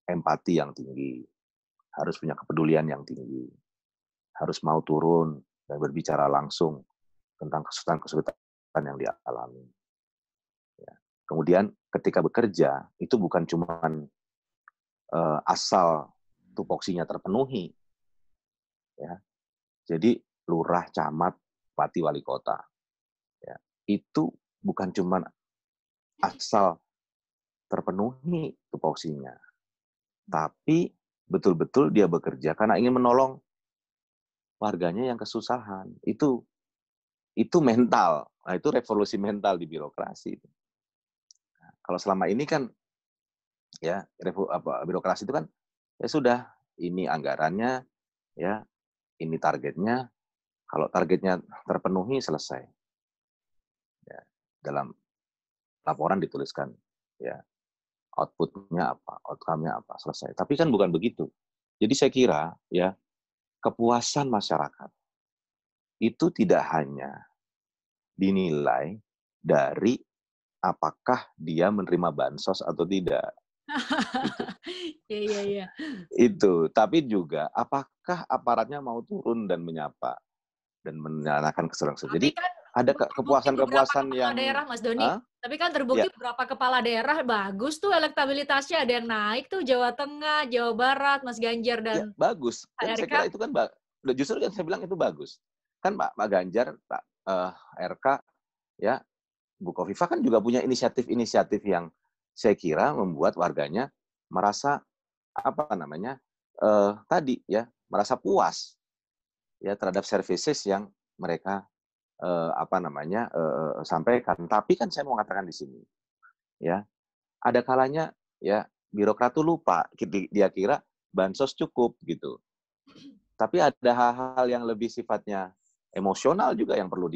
S3: empati yang tinggi, harus punya kepedulian yang tinggi, harus mau turun dan berbicara langsung tentang kesulitan-kesulitan yang dialami. Ya. Kemudian ketika bekerja itu bukan cuma asal tupoksinya terpenuhi, ya. Jadi lurah, camat, bupati, wali kota, ya. Itu bukan cuma asal terpenuhi tupoksinya, tapi betul-betul dia bekerja karena ingin menolong warganya yang kesusahan. Itu mental. Nah, itu revolusi mental di birokrasi. Nah, kalau selama ini kan ya birokrasi itu kan ya sudah ini anggarannya ya ini targetnya, kalau targetnya terpenuhi selesai ya, dalam laporan dituliskan ya outputnya apa, outcome-nya apa, selesai. Tapi kan bukan begitu. Jadi saya kira ya kepuasan masyarakat itu tidak hanya dinilai dari apakah dia menerima bansos atau tidak.
S2: Iya.
S3: Itu, tapi juga apakah aparatnya mau turun dan menyapa dan menyalakan keseluruhan.
S2: Tapi
S3: Jadi
S2: kan
S3: ada
S2: terbukti beberapa
S3: kepuasan-kepuasan
S2: kepala
S3: yang,
S2: daerah, Mas Doni. Tapi kan terbukti
S3: ya,
S2: beberapa kepala daerah bagus tuh elektabilitasnya, ada yang naik tuh Jawa Tengah, Jawa Barat, Mas Ganjar
S3: ya
S2: dan
S3: bagus.
S2: Pak
S3: Kan saya
S2: RK.
S3: kira itu kan justru kan saya bilang itu bagus. Kan Pak Ganjar, Pak RK, ya Bu Kofifa kan juga punya inisiatif-inisiatif yang saya kira membuat warganya merasa apa namanya tadi ya merasa puas ya terhadap services yang mereka sampaikan. Tapi kan saya mau katakan di sini, ya ada kalanya ya birokrat tuh lupa, dia kira bansos cukup gitu. Tapi ada hal-hal yang lebih sifatnya emosional juga yang perlu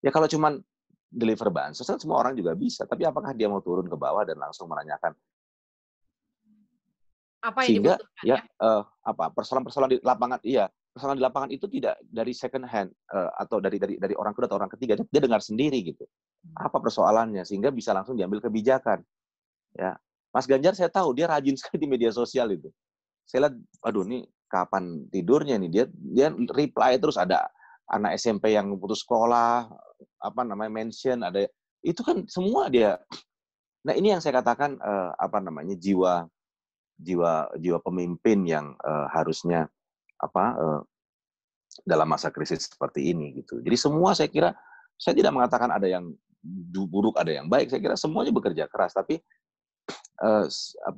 S3: ya kalau cuman deliver bansos kan semua orang juga bisa. Tapi apakah dia mau turun ke bawah dan langsung menanyakan
S2: Apa yang
S3: sehingga
S2: dibutuhkan
S3: ya
S2: ya?
S3: persoalan-persoalan di lapangan persoalan di lapangan itu tidak dari second hand atau dari orang kedua atau orang ketiga, dia dengar sendiri gitu apa persoalannya sehingga bisa langsung diambil kebijakan ya. Mas Ganjar saya tahu dia rajin sekali di media sosial itu, saya lihat aduh nih kapan tidurnya nih, dia reply terus, ada anak SMP yang putus sekolah mention ada itu kan semua dia. Nah ini yang saya katakan jiwa pemimpin yang harusnya dalam masa krisis seperti ini gitu. Jadi semua saya kira, saya tidak mengatakan ada yang buruk ada yang baik, saya kira semuanya bekerja keras, tapi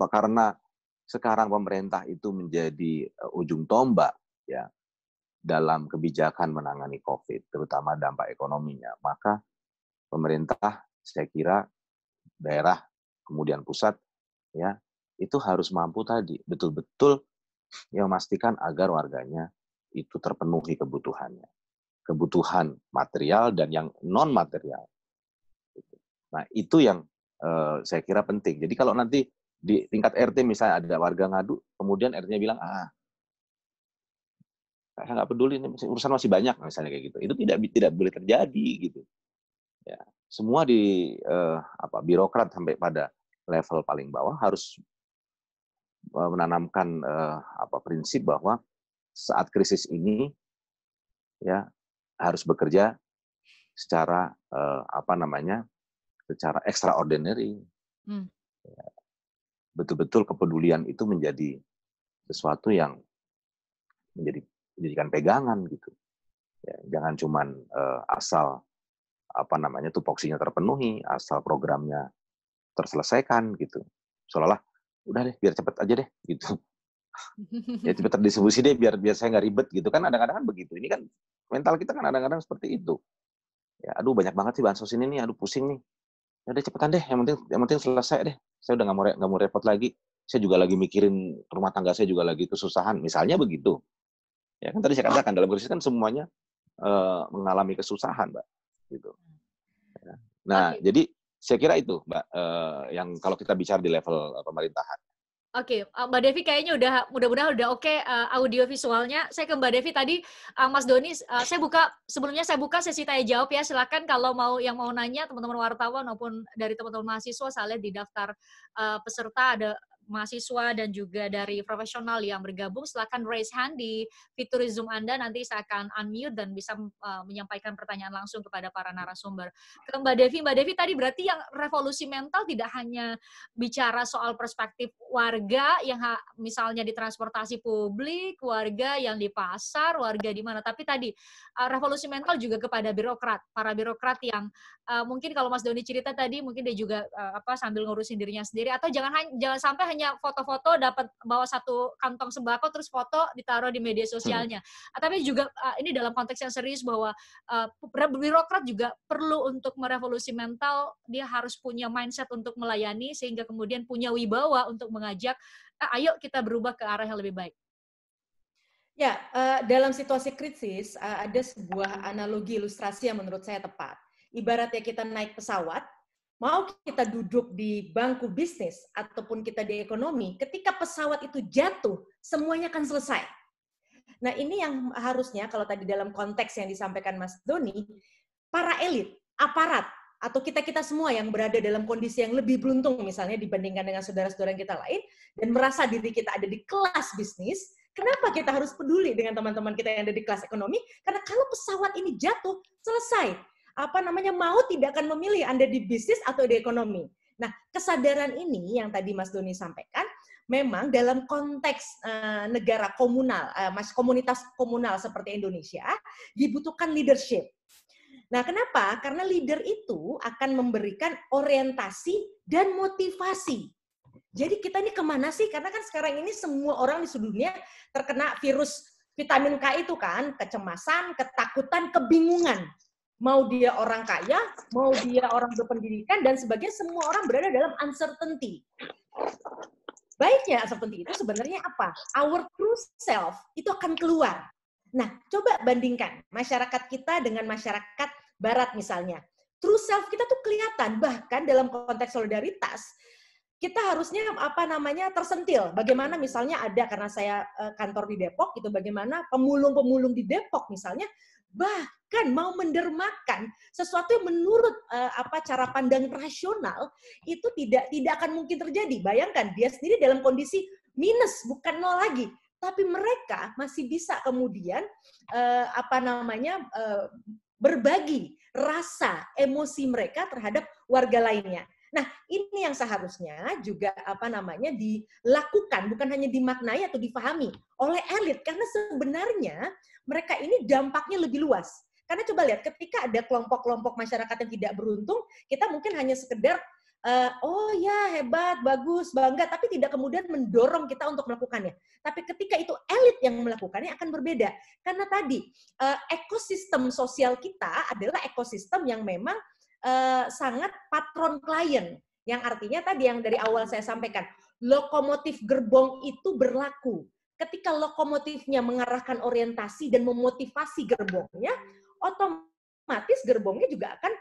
S3: karena sekarang pemerintah itu menjadi ujung tombak ya dalam kebijakan menangani COVID, terutama dampak ekonominya, maka pemerintah saya kira daerah kemudian pusat ya itu harus mampu tadi betul-betul yang memastikan agar warganya itu terpenuhi kebutuhan material dan yang non material. Nah itu yang saya kira penting. Jadi kalau nanti di tingkat RT misalnya ada warga ngadu, kemudian RT-nya bilang saya nggak peduli, ini urusan masih banyak misalnya kayak gitu. Itu tidak boleh terjadi gitu. Ya, semua di birokrat sampai pada level paling bawah harus menanamkan prinsip bahwa saat krisis ini ya harus bekerja secara secara extraordinary. Ya, betul-betul kepedulian itu menjadi sesuatu yang menjadikan pegangan gitu. Ya, jangan cuman asal tupoksinya terpenuhi, asal programnya terselesaikan gitu. Seolah-olah udah deh biar cepet aja deh gitu. Ya cepet terdistribusi deh biar saya nggak ribet gitu kan, kadang-kadang kan begitu. Ini kan mental kita kan kadang-kadang seperti itu. Ya aduh banyak banget sih bansos ini nih, aduh pusing nih. Ya udah cepetan deh, yang penting selesai deh. Saya udah nggak mau repot lagi. Saya juga lagi mikirin rumah tangga saya juga lagi kesusahan, misalnya begitu. Ya kan tadi saya katakan dalam krisis kan semuanya mengalami kesusahan, Mbak. Gitu. Ya. Nah, jadi saya kira itu, Mbak, yang kalau kita bicara di level pemerintahan.
S2: Oke, Mbak Devi kayaknya mudah-mudahan udah oke audio visualnya. Saya ke Mbak Devi tadi, Mas Doni, sebelumnya saya buka sesi tanya jawab ya. Silakan kalau yang mau nanya teman-teman wartawan maupun dari teman-teman mahasiswa, saya lihat di daftar peserta ada mahasiswa dan juga dari profesional yang bergabung. Silakan raise hand di fitur Zoom Anda, nanti saya akan unmute dan bisa menyampaikan pertanyaan langsung kepada para narasumber. Ke Mbak Devi tadi berarti yang revolusi mental tidak hanya bicara soal perspektif warga yang misalnya di transportasi publik, warga yang di pasar, warga di mana. Tapi tadi revolusi mental juga kepada para birokrat yang mungkin kalau Mas Doni cerita tadi mungkin dia juga sambil ngurusin dirinya sendiri, atau jangan sampai hanya foto-foto dapat bawa satu kantong sembako terus foto ditaruh di media sosialnya. Tapi juga ini dalam konteks yang serius bahwa birokrat juga perlu untuk merevolusi mental, dia harus punya mindset untuk melayani sehingga kemudian punya wibawa untuk mengajak ayo kita berubah ke arah yang lebih baik.
S1: Ya, dalam situasi krisis ada sebuah analogi ilustrasi yang menurut saya tepat. Ibaratnya kita naik pesawat, mau kita duduk di bangku bisnis ataupun kita di ekonomi, ketika pesawat itu jatuh, semuanya akan selesai. Nah, ini yang harusnya kalau tadi dalam konteks yang disampaikan Mas Doni, para elit, aparat, atau kita-kita semua yang berada dalam kondisi yang lebih beruntung misalnya dibandingkan dengan saudara-saudara kita lain, dan merasa diri kita ada di kelas bisnis, kenapa kita harus peduli dengan teman-teman kita yang ada di kelas ekonomi? Karena kalau pesawat ini jatuh, selesai. Mau tidak akan memilih Anda di bisnis atau di ekonomi. Nah, kesadaran ini yang tadi Mas Doni sampaikan, memang dalam konteks negara komunal, komunitas komunal seperti Indonesia, dibutuhkan leadership. Nah, kenapa? Karena leader itu akan memberikan orientasi dan motivasi. Jadi kita ini kemana sih? Karena kan sekarang ini semua orang di seluruh dunia terkena virus vitamin K itu kan, kecemasan, ketakutan, kebingungan. Mau dia orang kaya, mau dia orang berpendidikan, dan sebagainya, semua orang berada dalam uncertainty. Baiknya uncertainty itu sebenarnya apa? Our true self itu akan keluar. Nah, coba bandingkan masyarakat kita dengan masyarakat Barat misalnya. True self kita tuh kelihatan, bahkan dalam konteks solidaritas, kita harusnya tersentil. Bagaimana misalnya ada, karena saya kantor di Depok, gitu, bagaimana pemulung-pemulung di Depok misalnya, bahkan mau mendermakan sesuatu yang menurut cara pandang rasional itu tidak akan mungkin terjadi. Bayangkan dia sendiri dalam kondisi minus, bukan nol lagi. Tapi mereka masih bisa kemudian berbagi rasa emosi mereka terhadap warga lainnya. Nah, ini yang seharusnya juga dilakukan, bukan hanya dimaknai atau difahami oleh elit, karena sebenarnya mereka ini dampaknya lebih luas. Karena coba lihat, ketika ada kelompok-kelompok masyarakat yang tidak beruntung, kita mungkin hanya sekedar oh ya, hebat, bagus, bangga, tapi tidak kemudian mendorong kita untuk melakukannya. Tapi ketika itu elit yang melakukannya akan berbeda. Karena tadi, ekosistem sosial kita adalah ekosistem yang memang sangat patron klien. Yang artinya tadi yang dari awal saya sampaikan, lokomotif gerbong itu berlaku. Ketika lokomotifnya mengarahkan orientasi dan memotivasi gerbongnya, otomatis gerbongnya juga akan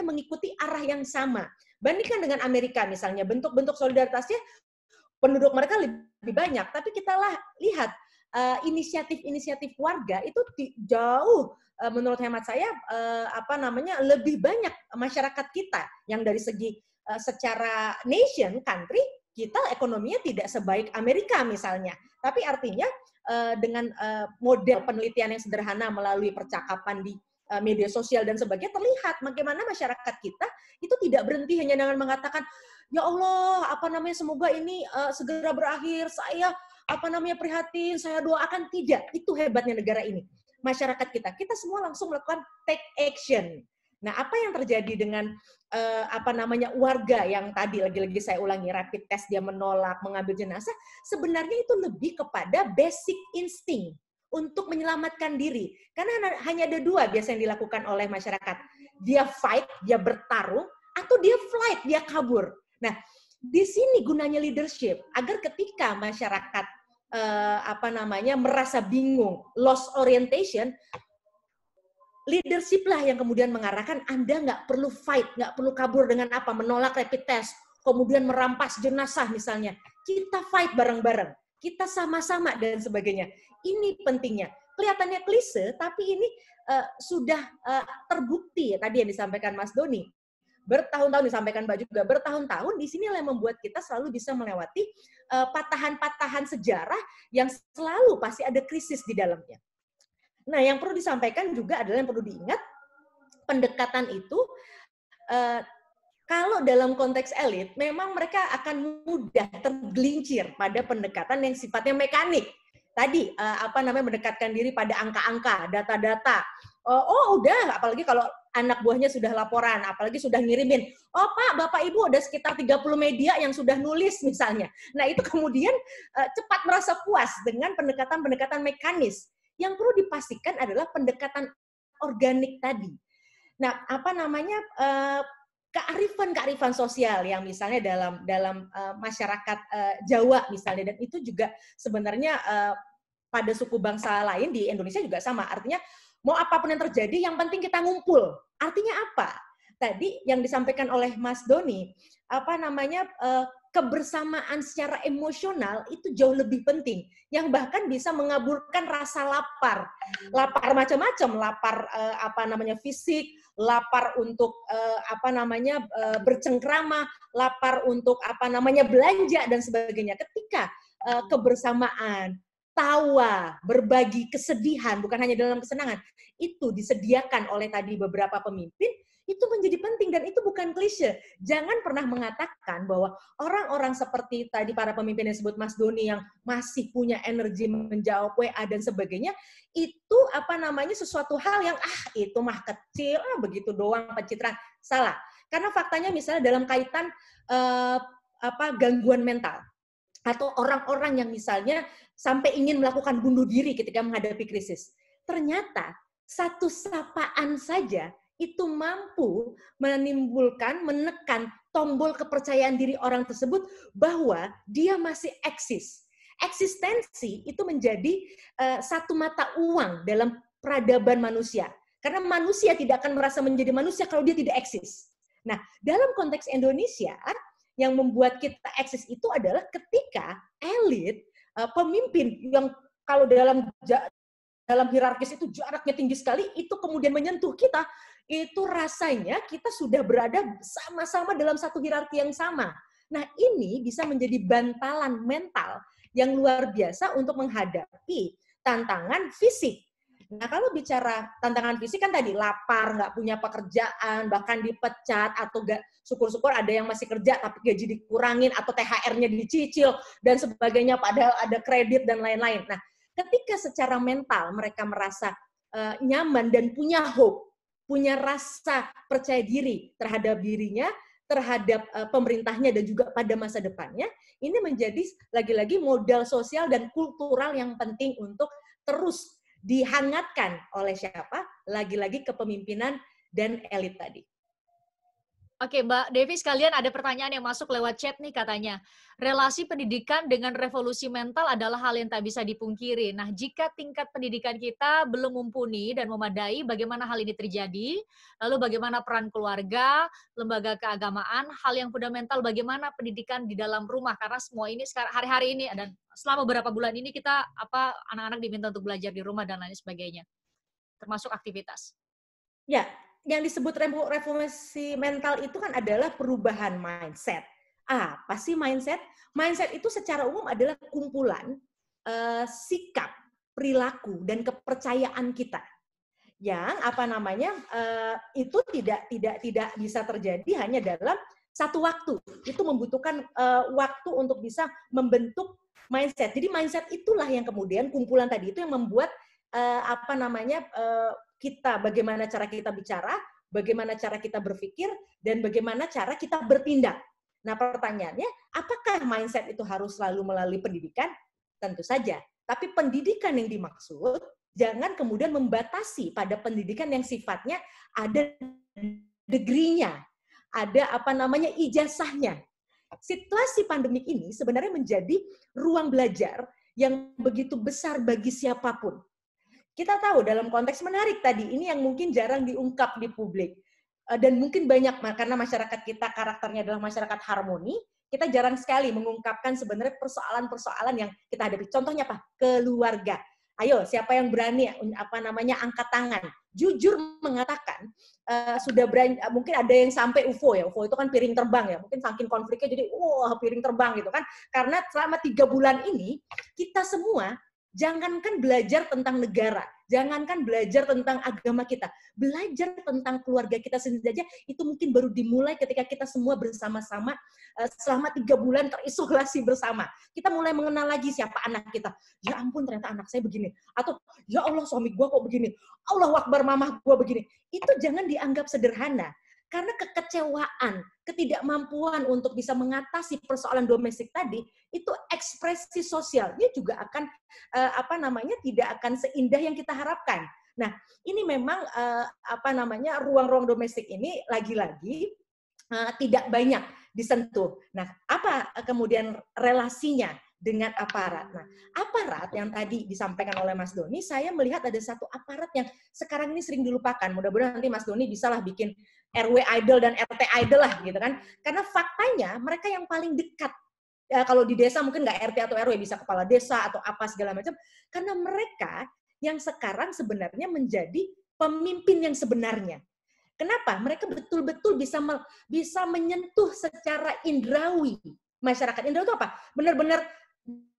S1: mengikuti arah yang sama. Bandingkan dengan Amerika misalnya, bentuk-bentuk solidaritasnya penduduk mereka lebih banyak, tapi kita lihat inisiatif-inisiatif warga itu jauh menurut hemat saya lebih banyak masyarakat kita yang dari segi secara nation country kita ekonominya tidak sebaik Amerika misalnya, tapi artinya dengan model penelitian yang sederhana melalui percakapan di media sosial dan sebagainya, terlihat bagaimana masyarakat kita itu tidak berhenti hanya dengan mengatakan, ya Allah, semoga ini segera berakhir, saya prihatin, saya doakan. Tidak, itu hebatnya negara ini. Masyarakat kita semua langsung melakukan take action. Nah, apa yang terjadi dengan warga yang tadi lagi-lagi saya ulangi, rapid test dia menolak mengambil jenazah, sebenarnya itu lebih kepada basic insting untuk menyelamatkan diri. Karena hanya ada dua biasa yang dilakukan oleh masyarakat. Dia fight, dia bertarung, atau dia flight, dia kabur. Nah, di sini gunanya leadership, agar ketika masyarakat merasa bingung, lost orientation, leadership lah yang kemudian mengarahkan, Anda nggak perlu fight, nggak perlu kabur dengan menolak rapid test, kemudian merampas jenazah misalnya. Kita fight bareng-bareng, kita sama-sama dan sebagainya. Ini pentingnya. Kelihatannya klise, tapi ini sudah terbukti ya, tadi yang disampaikan Mas Doni. Bertahun-tahun disampaikan Mbak juga, bertahun-tahun di sini yang membuat kita selalu bisa melewati patahan-patahan sejarah yang selalu pasti ada krisis di dalamnya. Nah, yang perlu disampaikan juga adalah yang perlu diingat, pendekatan itu kalau dalam konteks elit, memang mereka akan mudah tergelincir pada pendekatan yang sifatnya mekanik. Tadi, mendekatkan diri pada angka-angka, data-data. Oh, udah, apalagi kalau anak buahnya sudah laporan, apalagi sudah ngirimin. Oh, Pak, Bapak, Ibu, ada sekitar 30 media yang sudah nulis misalnya. Nah, itu kemudian cepat merasa puas dengan pendekatan-pendekatan mekanis. Yang perlu dipastikan adalah pendekatan organik tadi. Nah, kearifan sosial yang misalnya dalam masyarakat Jawa misalnya, dan itu juga sebenarnya pada suku bangsa lain di Indonesia juga sama. Artinya mau apapun yang terjadi, yang penting kita ngumpul. Artinya apa? tadi yang disampaikan oleh Mas Doni, kebersamaan secara emosional itu jauh lebih penting, yang bahkan bisa mengaburkan rasa lapar macam-macam, lapar fisik, lapar untuk bercengkrama, lapar untuk belanja dan sebagainya. Ketika kebersamaan, tawa, berbagi kesedihan, bukan hanya dalam kesenangan, itu disediakan oleh tadi beberapa pemimpin, itu menjadi penting dan itu bukan klise. Jangan pernah mengatakan bahwa orang-orang seperti tadi para pemimpin yang disebut Mas Doni yang masih punya energi menjawab WA dan sebagainya, itu sesuatu hal yang itu mah kecil, begitu doang pencitraan. Salah. Karena faktanya misalnya dalam kaitan gangguan mental atau orang-orang yang misalnya sampai ingin melakukan bunuh diri ketika menghadapi krisis. Ternyata satu sapaan saja itu mampu menekan tombol kepercayaan diri orang tersebut bahwa dia masih eksis. Eksistensi itu menjadi satu mata uang dalam peradaban manusia. Karena manusia tidak akan merasa menjadi manusia kalau dia tidak eksis. Nah, dalam konteks Indonesia, yang membuat kita eksis itu adalah ketika elit, pemimpin yang kalau dalam hierarkis itu jaraknya tinggi sekali, itu kemudian menyentuh kita, itu rasanya kita sudah berada sama-sama dalam satu hierarki yang sama. Nah, ini bisa menjadi bantalan mental yang luar biasa untuk menghadapi tantangan fisik. Nah, kalau bicara tantangan fisik kan tadi lapar, nggak punya pekerjaan, bahkan dipecat, atau syukur-syukur ada yang masih kerja tapi gaji dikurangin, atau THR-nya dicicil, dan sebagainya, padahal ada kredit dan lain-lain. Nah, ketika secara mental mereka merasa nyaman dan punya hope, punya rasa percaya diri terhadap dirinya, terhadap pemerintahnya, dan juga pada masa depannya, ini menjadi lagi-lagi modal sosial dan kultural yang penting untuk terus dihangatkan oleh siapa? Lagi-lagi kepemimpinan dan elit tadi.
S2: Oke, Mbak Devi, sekalian ada pertanyaan yang masuk lewat chat nih katanya. Relasi pendidikan dengan revolusi mental adalah hal yang tak bisa dipungkiri. Nah, jika tingkat pendidikan kita belum mumpuni dan memadai, bagaimana hal ini terjadi? Lalu bagaimana peran keluarga, lembaga keagamaan, hal yang fundamental bagaimana pendidikan di dalam rumah? Karena semua ini sekarang hari-hari ini dan selama beberapa bulan ini kita anak-anak diminta untuk belajar di rumah dan lain sebagainya. Termasuk aktivitas.
S1: Ya, yang disebut reformasi mental itu kan adalah perubahan mindset. Apa sih mindset? Mindset itu secara umum adalah kumpulan sikap, perilaku, dan kepercayaan kita. Yang itu tidak bisa terjadi hanya dalam satu waktu. Itu membutuhkan waktu untuk bisa membentuk mindset. Jadi mindset itulah yang kemudian kumpulan tadi itu yang membuat kita, bagaimana cara kita bicara, bagaimana cara kita berpikir, dan bagaimana cara kita bertindak. Nah, pertanyaannya, apakah mindset itu harus selalu melalui pendidikan? Tentu saja. Tapi pendidikan yang dimaksud, jangan kemudian membatasi pada pendidikan yang sifatnya ada degree-nya, ada ijazahnya. Situasi pandemik ini sebenarnya menjadi ruang belajar yang begitu besar bagi siapapun. Kita tahu dalam konteks menarik tadi, ini yang mungkin jarang diungkap di publik. Dan mungkin banyak, karena masyarakat kita karakternya adalah masyarakat harmoni, kita jarang sekali mengungkapkan sebenarnya persoalan-persoalan yang kita hadapi. Contohnya apa? Keluarga. Ayo, siapa yang berani angkat tangan, jujur mengatakan sudah berani, mungkin ada yang sampai UFO ya. UFO itu kan piring terbang ya. Mungkin saking konfliknya jadi piring terbang gitu kan. Karena selama 3 bulan ini kita semua jangankan belajar tentang negara, jangankan belajar tentang agama kita, belajar tentang keluarga kita sendiri saja, itu mungkin baru dimulai ketika kita semua bersama-sama selama 3 bulan terisolasi bersama. Kita mulai mengenal lagi siapa anak kita. Ya ampun, ternyata anak saya begini. Atau, ya Allah, suami gua kok begini. Allahu Akbar, mamah gua begini. Itu jangan dianggap sederhana. Karena kekecewaan, ketidakmampuan untuk bisa mengatasi persoalan domestik tadi, itu ekspresi sosialnya juga akan tidak akan seindah yang kita harapkan. Nah, ini memang ruang-ruang domestik ini lagi-lagi tidak banyak disentuh. Nah, apa kemudian relasinya dengan aparat. Nah, aparat yang tadi disampaikan oleh Mas Doni, saya melihat ada satu aparat yang sekarang ini sering dilupakan. Mudah-mudahan nanti Mas Doni bisalah bikin RW idol dan RT idol lah gitu kan. Karena faktanya mereka yang paling dekat. Kalau di desa mungkin nggak RT atau RW, bisa kepala desa atau apa segala macam. Karena mereka yang sekarang sebenarnya menjadi pemimpin yang sebenarnya. Kenapa? Mereka betul-betul bisa menyentuh secara indrawi masyarakat. Indrawi itu apa? Benar-benar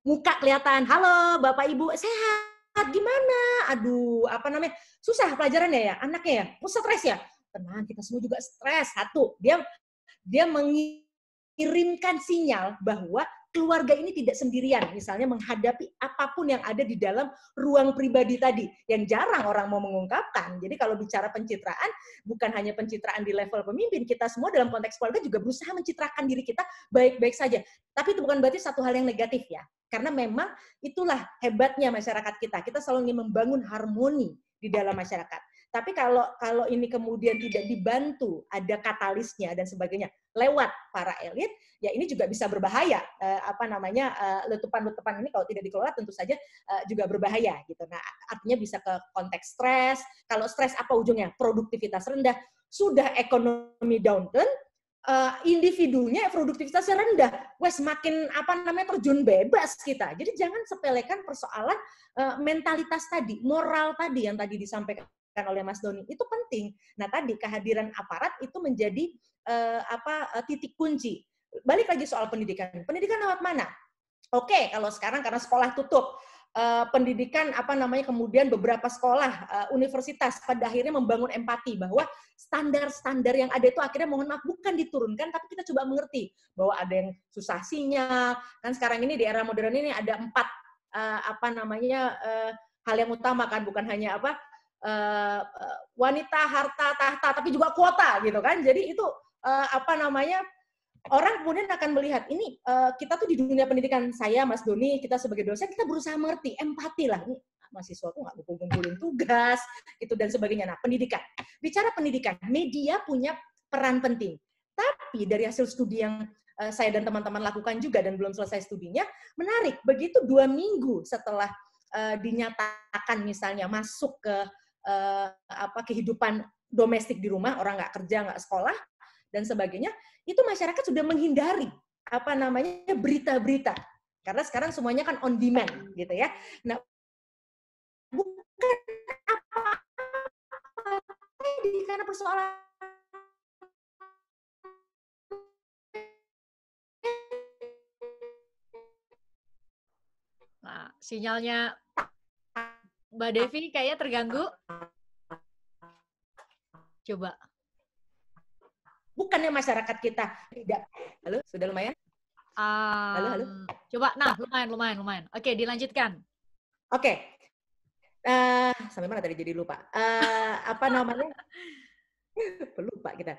S1: muka kelihatan, halo Bapak Ibu, sehat, gimana? Aduh, apa namanya? Susah pelajarannya ya, anaknya ya? Stres ya? Tenang, kita semua juga stres. Satu, dia mengirimkan sinyal bahwa keluarga ini tidak sendirian, misalnya menghadapi apapun yang ada di dalam ruang pribadi tadi, yang jarang orang mau mengungkapkan. Jadi kalau bicara pencitraan, bukan hanya pencitraan di level pemimpin, kita semua dalam konteks keluarga juga berusaha mencitrakan diri kita baik-baik saja. Tapi itu bukan berarti satu hal yang negatif ya, karena memang itulah hebatnya masyarakat kita. Kita selalu ingin membangun harmoni di dalam masyarakat. Tapi kalau ini kemudian tidak dibantu, ada katalisnya dan sebagainya lewat para elit, ya ini juga bisa berbahaya. Letupan-letupan ini kalau tidak dikelola tentu saja juga berbahaya gitu. Nah, artinya bisa ke konteks stres. Kalau stres apa ujungnya? Produktivitas rendah. Sudah ekonomi downturn, individunya produktivitasnya rendah. Wes semakin terjun bebas kita. Jadi jangan sepelekan persoalan mentalitas tadi, moral tadi yang tadi disampaikan oleh Mas Doni, itu penting. Nah, tadi kehadiran aparat itu menjadi titik kunci. Balik lagi soal pendidikan. Pendidikan lewat mana? Oke, kalau sekarang karena sekolah tutup, pendidikan kemudian beberapa sekolah, universitas pada akhirnya membangun empati bahwa standar-standar yang ada itu akhirnya mohon maaf bukan diturunkan, tapi kita coba mengerti bahwa ada yang susah sinyal. Kan sekarang ini di era modern ini ada 4 hal yang utama kan, bukan hanya wanita, harta, tahta, tapi juga kuota gitu kan. Jadi itu orang kemudian akan melihat ini kita tuh di dunia pendidikan, saya, Mas Doni, kita sebagai dosen kita berusaha mengerti, empati lah. Ini mahasiswa tuh nggak kumpul-kumpulin tugas itu dan sebagainya. Nah, pendidikan. Bicara pendidikan, media punya peran penting. Tapi dari hasil studi yang saya dan teman-teman lakukan juga dan belum selesai studinya, menarik. Begitu 2 minggu setelah dinyatakan misalnya masuk ke kehidupan domestik di rumah, orang nggak kerja, nggak sekolah, dan sebagainya, itu masyarakat sudah menghindari berita-berita. Karena sekarang semuanya kan on demand, gitu ya. Nah, bukan apa-apa, karena persoalan
S2: Nah, sinyalnya Mbak Devi kayaknya terganggu. Coba.
S1: Bukannya masyarakat kita tidak. Halo, sudah lumayan? Halo.
S2: Coba, nah lumayan. Oke, dilanjutkan.
S1: Oke. Sampai mana tadi jadi lupa. Pelupa kita.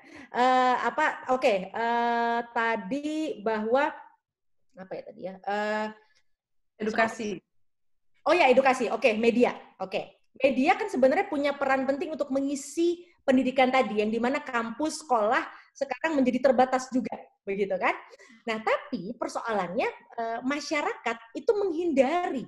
S1: Tadi bahwa apa ya tadi ya?
S4: Edukasi.
S1: Oh ya, edukasi. Oke, media. Oke. Media kan sebenarnya punya peran penting untuk mengisi pendidikan tadi, yang dimana kampus, sekolah sekarang menjadi terbatas juga, begitu kan? Nah, tapi persoalannya masyarakat itu menghindari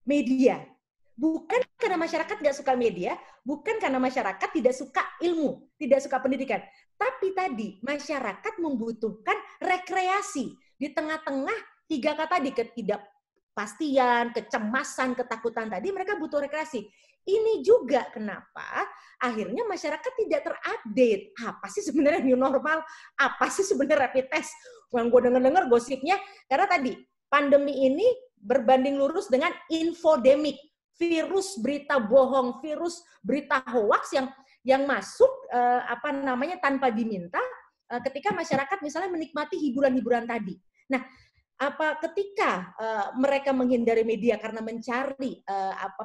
S1: media. Bukan karena masyarakat nggak suka media, bukan karena masyarakat tidak suka ilmu, tidak suka pendidikan. Tapi tadi, masyarakat membutuhkan rekreasi. Di tengah-tengah 3 kata tadi, ketidakpastian, kecemasan, ketakutan tadi, mereka butuh rekreasi. Ini juga kenapa akhirnya masyarakat tidak terupdate. Apa sih sebenarnya new normal? Apa sih sebenarnya rapid test? Yang gue dengar gosipnya, karena tadi pandemi ini berbanding lurus dengan infodemik. Virus berita bohong, virus berita hoax yang masuk tanpa diminta ketika masyarakat misalnya menikmati hiburan-hiburan tadi. Nah, ketika mereka menghindari media karena mencari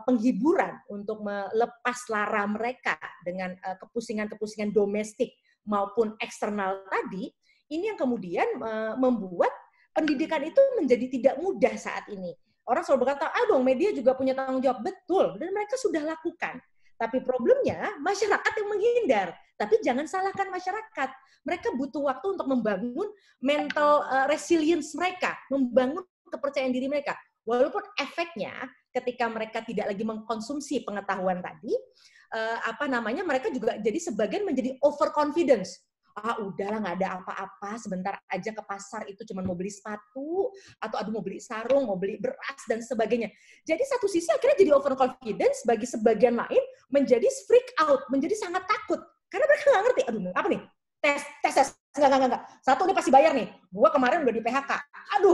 S1: penghiburan untuk melepas lara mereka dengan kepusingan-kepusingan domestik maupun eksternal tadi, ini yang kemudian membuat pendidikan itu menjadi tidak mudah saat ini. Orang selalu berkata, dong media juga punya tanggung jawab. Betul, dan mereka sudah lakukan. Tapi problemnya masyarakat yang menghindar. Tapi jangan salahkan masyarakat. Mereka butuh waktu untuk membangun mental resilience mereka, membangun kepercayaan diri mereka. Walaupun efeknya ketika mereka tidak lagi mengkonsumsi pengetahuan tadi, mereka juga jadi sebagian menjadi overconfidence. Udahlah nggak ada apa-apa, sebentar aja ke pasar itu cuma mau beli sepatu, atau mau beli sarung, mau beli beras, dan sebagainya. Jadi satu sisi akhirnya jadi overconfidence, bagi sebagian lain menjadi freak out, menjadi sangat takut. Karena mereka nggak ngerti, apa nih? Tes. Enggak. Satu dia pasti bayar nih. Gua kemarin udah di PHK.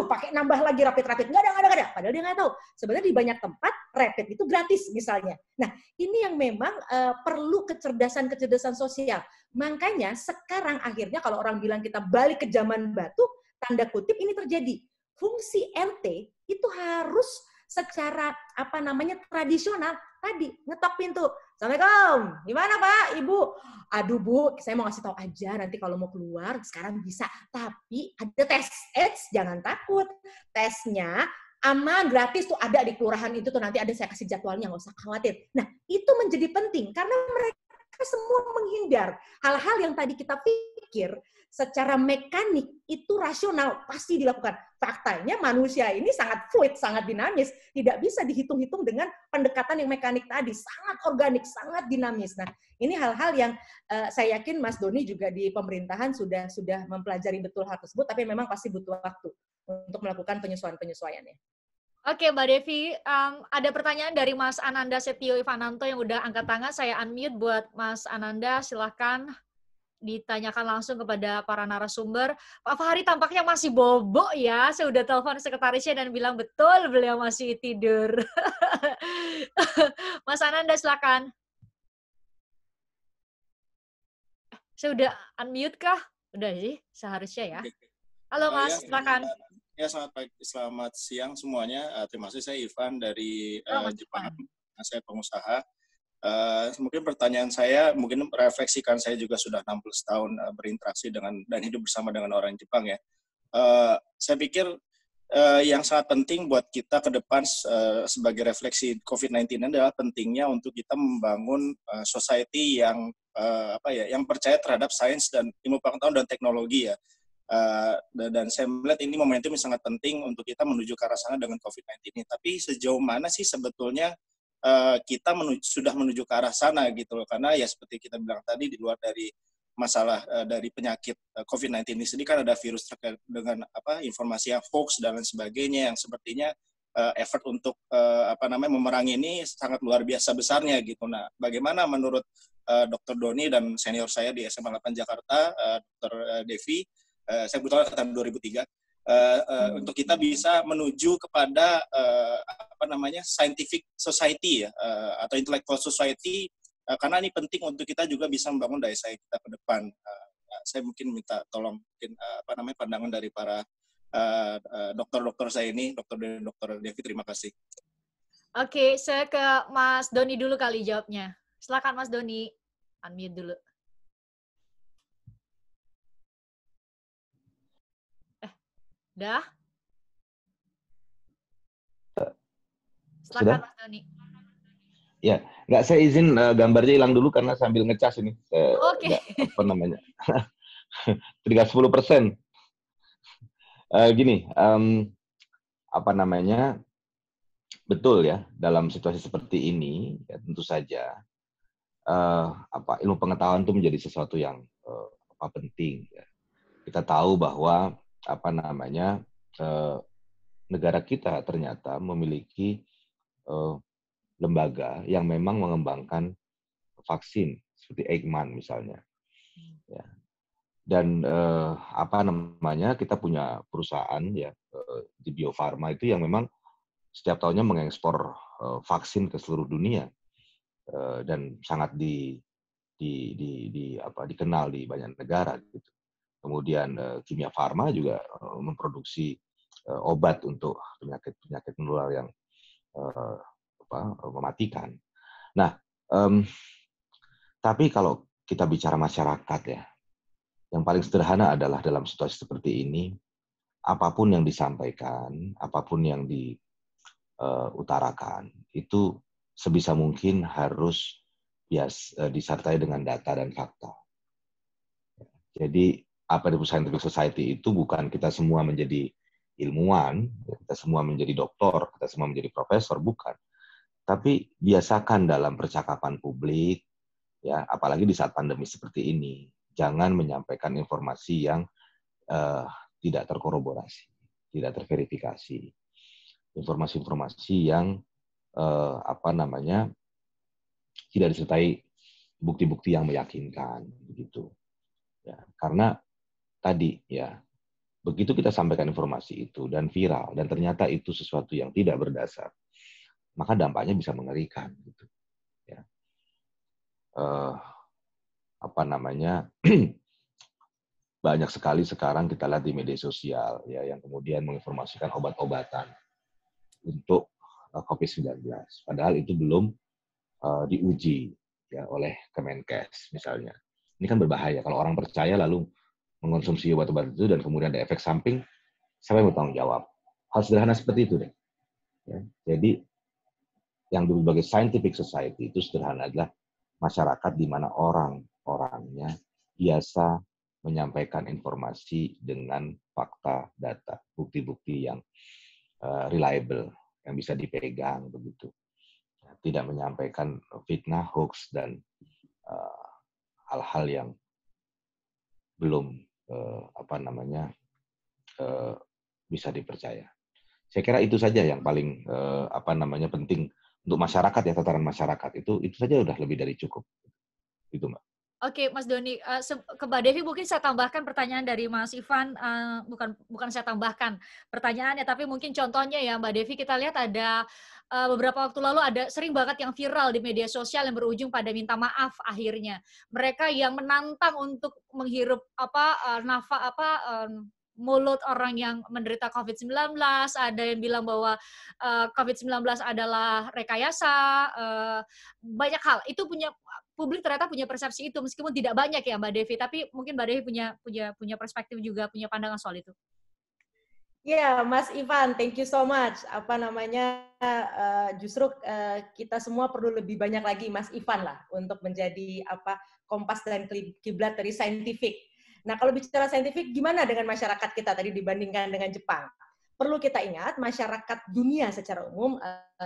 S1: Pakai nambah lagi rapid. Enggak ada. Padahal dia nggak tahu. Sebenarnya di banyak tempat rapid itu gratis misalnya. Nah, ini yang memang perlu kecerdasan sosial. Makanya sekarang akhirnya kalau orang bilang kita balik ke zaman batu, tanda kutip ini terjadi. Fungsi RT itu harus secara tradisional tadi ngetok pintu. Assalamualaikum, gimana Pak, Ibu? Aduh Bu, saya mau ngasih tahu aja nanti kalau mau keluar sekarang bisa. Tapi ada tes, jangan takut. Tesnya aman, gratis tuh ada di kelurahan itu tuh nanti ada saya kasih jadwalnya, nggak usah khawatir. Nah itu menjadi penting karena mereka semua menghindar hal-hal yang tadi kita pikir secara mekanik itu rasional pasti dilakukan. Faktanya manusia ini sangat fluid, sangat dinamis, tidak bisa dihitung-hitung dengan pendekatan yang mekanik tadi, sangat organik, sangat dinamis. Nah, ini hal-hal yang saya yakin Mas Doni juga di pemerintahan sudah mempelajari betul hal tersebut, tapi memang pasti butuh waktu untuk melakukan penyesuaian-penyesuaiannya.
S2: Oke, Mbak Devi, ada pertanyaan dari Mas Ananda Setio Ivananto yang udah angkat tangan. Saya unmute buat Mas Ananda, silahkan ditanyakan langsung kepada para narasumber. Pak Fahri tampaknya masih bobo ya. Saya udah telepon sekretarisnya dan bilang betul beliau masih tidur. Mas Ananda silakan. Saya udah unmute kah? Udah sih, seharusnya ya. Halo Mas, silakan.
S4: Ya, selamat siang semuanya. Terima kasih, saya Ivan dari Jepang. Saya pengusaha. Mungkin pertanyaan saya, mungkin refleksikan saya juga sudah 16 tahun berinteraksi dan hidup bersama dengan orang Jepang ya. Saya pikir yang sangat penting buat kita ke depan sebagai refleksi COVID-19 adalah pentingnya untuk kita membangun society yang yang percaya terhadap sains dan ilmu pengetahuan dan teknologi ya. Dan saya melihat ini momentum yang sangat penting untuk kita menuju ke arah sana dengan COVID-19 ini. Tapi sejauh mana sih sebetulnya kita sudah menuju ke arah sana gitu loh, karena ya seperti kita bilang tadi, di luar dari masalah dari penyakit COVID-19 ini sendiri kan ada virus terkait dengan informasi yang hoax dan lain sebagainya yang sepertinya effort untuk memerangi ini sangat luar biasa besarnya gitu. Nah, bagaimana menurut Dr. Doni dan senior saya di SMA 8 Jakarta, Dr. Devi, saya kebetulan angkatan 2003, untuk kita bisa menuju kepada scientific society ya, atau intellectual society, karena ini penting untuk kita juga bisa membangun daya saing kita ke depan. Saya mungkin minta tolong pandangan dari para dokter-dokter saya ini, Dr. Devi, terima kasih.
S2: Oke, saya ke Mas Doni dulu kali jawabnya. Silakan Mas Doni, unmute dulu. Dah? Silakan Mas Doni.
S3: Ya, nggak, saya izin gambarnya hilang dulu karena sambil ngecas ini.
S2: Oke.
S3: 10%. Gini, betul ya, dalam situasi seperti ini, ya tentu saja ilmu pengetahuan itu menjadi sesuatu yang penting. Ya. Kita tahu bahwa negara kita ternyata memiliki lembaga yang memang mengembangkan vaksin seperti Eijkman misalnya, ya. Dan kita punya perusahaan ya di Bio Farma itu yang memang setiap tahunnya mengekspor vaksin ke seluruh dunia dan sangat dikenal di banyak negara gitu. Kemudian Kimia Farma juga memproduksi obat untuk penyakit menular yang mematikan. Nah, tapi kalau kita bicara masyarakat ya, yang paling sederhana adalah dalam situasi seperti ini, apapun yang disampaikan, apapun yang diutarakan, itu sebisa mungkin harus disertai dengan data dan fakta. Jadi, scientific society itu bukan kita semua menjadi ilmuwan, kita semua menjadi doktor, kita semua menjadi profesor, bukan. Tapi biasakan dalam percakapan publik, ya, apalagi di saat pandemi seperti ini, jangan menyampaikan informasi yang tidak terkorroborasi, tidak terverifikasi, informasi-informasi yang tidak disertai bukti-bukti yang meyakinkan, begitu. Ya, karena tadi ya, begitu kita sampaikan informasi itu dan viral dan ternyata itu sesuatu yang tidak berdasar, maka dampaknya bisa mengerikan, gitu. Ya. Banyak sekali sekarang kita lihat di media sosial ya yang kemudian menginformasikan obat-obatan untuk COVID-19, padahal itu belum diuji ya oleh Kemenkes misalnya. Ini kan berbahaya kalau orang percaya lalu mengonsumsi obat-obat itu dan kemudian ada efek samping, siapa yang bertanggung jawab? Hal sederhana seperti itu deh. Ya, jadi yang disebut sebagai scientific society itu sederhana adalah masyarakat di mana orang-orangnya biasa menyampaikan informasi dengan fakta, data, bukti-bukti yang reliable, yang bisa dipegang begitu. Tidak menyampaikan fitnah, hoax, dan hal-hal yang belum bisa dipercaya. Saya kira itu saja yang paling penting untuk masyarakat ya, tataran masyarakat itu saja udah lebih dari cukup. Itu, Mbak.
S2: Oke, Mas Doni, ke Mbak Devi mungkin saya tambahkan pertanyaan dari Mas Ivan, bukan saya tambahkan pertanyaannya, tapi mungkin contohnya ya Mbak Devi, kita lihat ada beberapa waktu lalu ada sering banget yang viral di media sosial yang berujung pada minta maaf akhirnya. Mereka yang menantang untuk menghirup mulut orang yang menderita COVID-19, ada yang bilang bahwa COVID-19 adalah rekayasa, banyak hal. Itu publik ternyata punya persepsi itu, meskipun tidak banyak ya Mbak Devi, tapi mungkin Mbak Devi punya perspektif juga, punya pandangan soal itu.
S1: Ya, Mas Ivan, thank you so much. Justru kita semua perlu lebih banyak lagi Mas Ivan lah untuk menjadi kompas dan kiblat dari saintifik. Nah, kalau bicara saintifik, gimana dengan masyarakat kita tadi dibandingkan dengan Jepang? Perlu kita ingat, masyarakat dunia secara umum,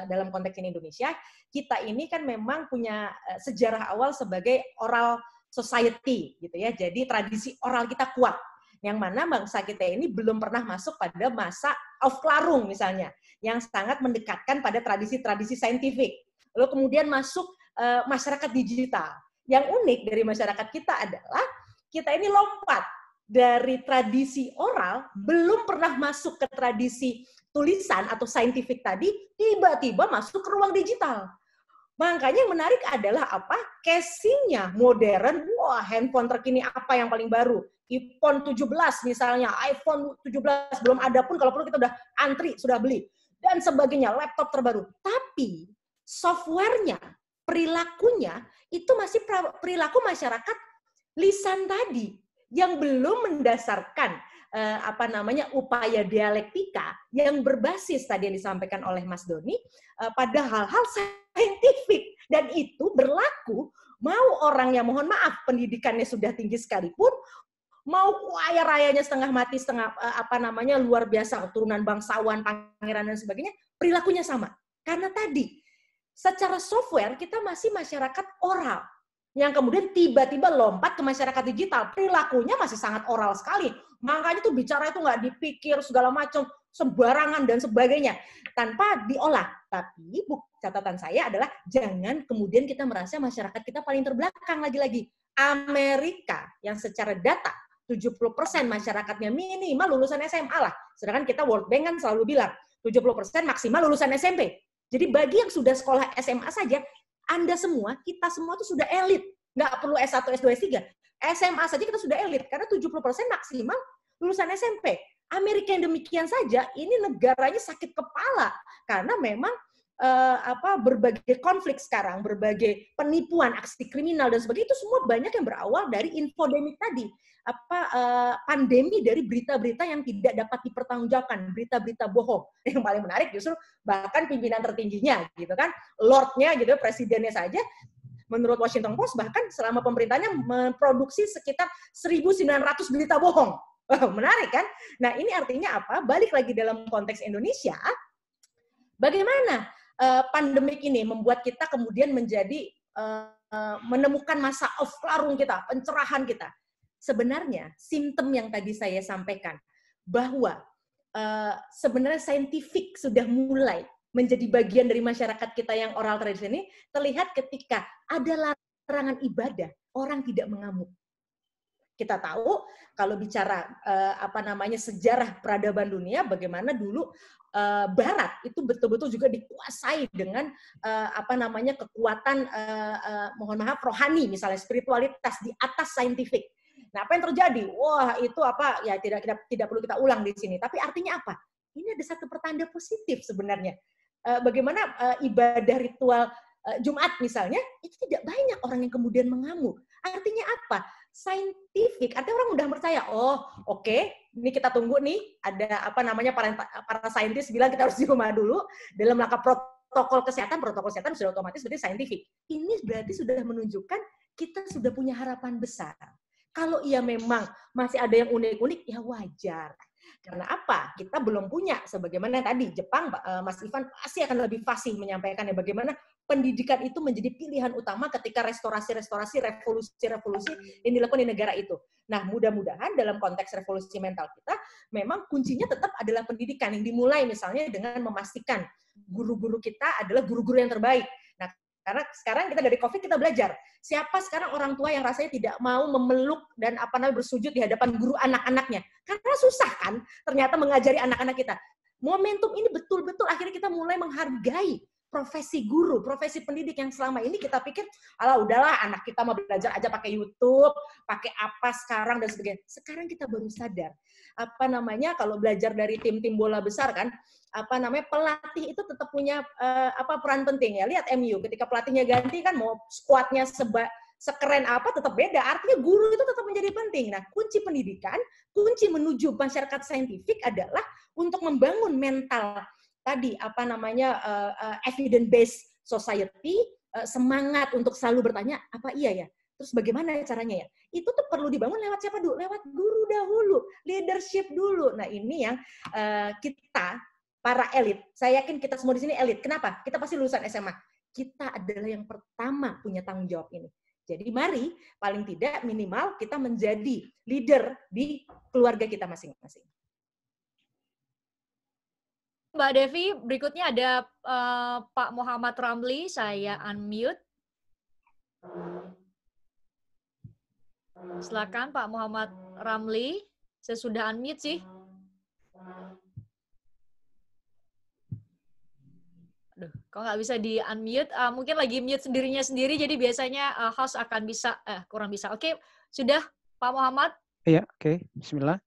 S1: dalam konteks ini Indonesia, kita ini kan memang punya sejarah awal sebagai oral society, gitu ya. Jadi tradisi oral kita kuat. Yang mana bangsa kita ini belum pernah masuk pada masa Aufklärung misalnya, yang sangat mendekatkan pada tradisi-tradisi saintifik. Lalu kemudian masuk masyarakat digital. Yang unik dari masyarakat kita adalah kita ini lompat dari tradisi oral, belum pernah masuk ke tradisi tulisan atau saintifik tadi, tiba-tiba masuk ke ruang digital. Makanya yang menarik adalah casingnya modern, wah handphone terkini apa yang paling baru? iPhone 17 misalnya, iPhone 17 belum ada pun kalau perlu kita udah antri, sudah beli. Dan sebagainya, laptop terbaru. Tapi softwarenya, perilakunya, itu masih perilaku masyarakat lisan tadi yang belum mendasarkan upaya dialektika yang berbasis tadi yang disampaikan oleh Mas Doni pada hal-hal saintifik, dan itu berlaku mau orang yang mohon maaf pendidikannya sudah tinggi sekalipun, mau kaya rayanya setengah mati setengah luar biasa keturunan bangsawan, pangeran dan sebagainya, perilakunya sama. Karena tadi secara software kita masih masyarakat oral yang kemudian tiba-tiba lompat ke masyarakat digital, perilakunya masih sangat oral sekali. Makanya tuh bicara itu nggak dipikir segala macam, sembarangan dan sebagainya, tanpa diolah. Tapi catatan saya adalah jangan kemudian kita merasa masyarakat kita paling terbelakang lagi-lagi. Amerika yang secara data 70% masyarakatnya minimal lulusan SMA lah. Sedangkan kita World Bank kan selalu bilang 70% maksimal lulusan SMP. Jadi bagi yang sudah sekolah SMA saja, Anda semua, kita semua itu sudah elit. Nggak perlu S1, S2, S3. SMA saja kita sudah elit, karena 70% maksimal lulusan SMP. Amerika yang demikian saja, ini negaranya sakit kepala. Karena memang berbagai konflik sekarang, berbagai penipuan, aksi kriminal, dan sebagainya, itu semua banyak yang berawal dari infodemik tadi. Pandemi dari berita-berita yang tidak dapat dipertanggungjawabkan, berita-berita bohong. Yang paling menarik justru bahkan pimpinan tertingginya, gitu kan, lordnya, gitu, presidennya saja, menurut Washington Post bahkan selama pemerintahnya memproduksi sekitar 1.900 berita bohong. Wow, menarik kan? Nah, ini artinya apa? Balik lagi dalam konteks Indonesia, bagaimana pandemik ini membuat kita kemudian menjadi menemukan masa off larung kita, pencerahan kita. Sebenarnya simptom yang tadi saya sampaikan bahwa sebenarnya saintifik sudah mulai menjadi bagian dari masyarakat kita yang oral tradition ini terlihat ketika ada larangan ibadah, orang tidak mengamuk. Kita tahu kalau bicara sejarah peradaban dunia, bagaimana dulu Barat itu betul-betul juga dikuasai dengan kekuatan mohon maaf rohani, misalnya spiritualitas di atas saintifik. Nah, apa yang terjadi? Wah, itu tidak perlu kita ulang di sini. Tapi artinya apa? Ini ada satu pertanda positif sebenarnya. Bagaimana ibadah ritual Jumat misalnya itu tidak banyak orang yang kemudian mengamuk. Artinya apa? Saintifik, artinya orang mudah percaya. Oh, oke, ini kita tunggu nih. Ada para saintis bilang kita harus di rumah dulu dalam langkah protokol kesehatan sudah otomatis berarti saintifik. Ini berarti sudah menunjukkan kita sudah punya harapan besar. Kalau ia memang masih ada yang unik-unik, ya wajar. Karena apa? Kita belum punya, sebagaimana tadi Jepang, Mas Ivan pasti akan lebih fasih menyampaikannya bagaimana pendidikan itu menjadi pilihan utama ketika restorasi-restorasi, revolusi-revolusi yang dilakukan di negara itu. Nah, mudah-mudahan dalam konteks revolusi mental kita, memang kuncinya tetap adalah pendidikan yang dimulai misalnya dengan memastikan guru-guru kita adalah guru-guru yang terbaik. Nah, karena sekarang kita dari COVID kita belajar. Siapa sekarang orang tua yang rasanya tidak mau memeluk dan bersujud di hadapan guru anak-anaknya? Karena susah kan ternyata mengajari anak-anak kita. Momentum ini betul-betul akhirnya kita mulai menghargai profesi guru, profesi pendidik yang selama ini kita pikir, alah udahlah anak kita mau belajar aja pakai YouTube, pakai apa sekarang dan sebagainya. Sekarang kita baru sadar, kalau belajar dari tim-tim bola besar kan, pelatih itu tetap punya peran penting ya. Lihat MU ketika pelatihnya ganti kan mau skuadnya sekeren apa tetap beda. Artinya guru itu tetap menjadi penting. Nah, kunci pendidikan, kunci menuju masyarakat saintifik adalah untuk membangun mental tadi evidence based society, semangat untuk selalu bertanya apa iya ya, terus bagaimana caranya ya, itu tuh perlu dibangun lewat siapa dulu? Lewat guru dahulu, leadership dulu. Nah, ini yang kita para elit, saya yakin kita semua di sini elit. Kenapa? Kita pasti lulusan SMA. Kita adalah yang pertama punya tanggung jawab ini. Jadi mari paling tidak minimal kita menjadi leader di keluarga kita masing-masing.
S2: Mbak Devi, berikutnya ada Pak Muhammad Ramli, saya unmute. Silakan Pak Muhammad Ramli, saya sudah unmute sih. Aduh, kok nggak bisa di-unmute? Mungkin lagi mute sendirinya sendiri, jadi biasanya host akan bisa, kurang bisa. Oke, sudah Pak Muhammad?
S5: Iya, oke. Bismillah.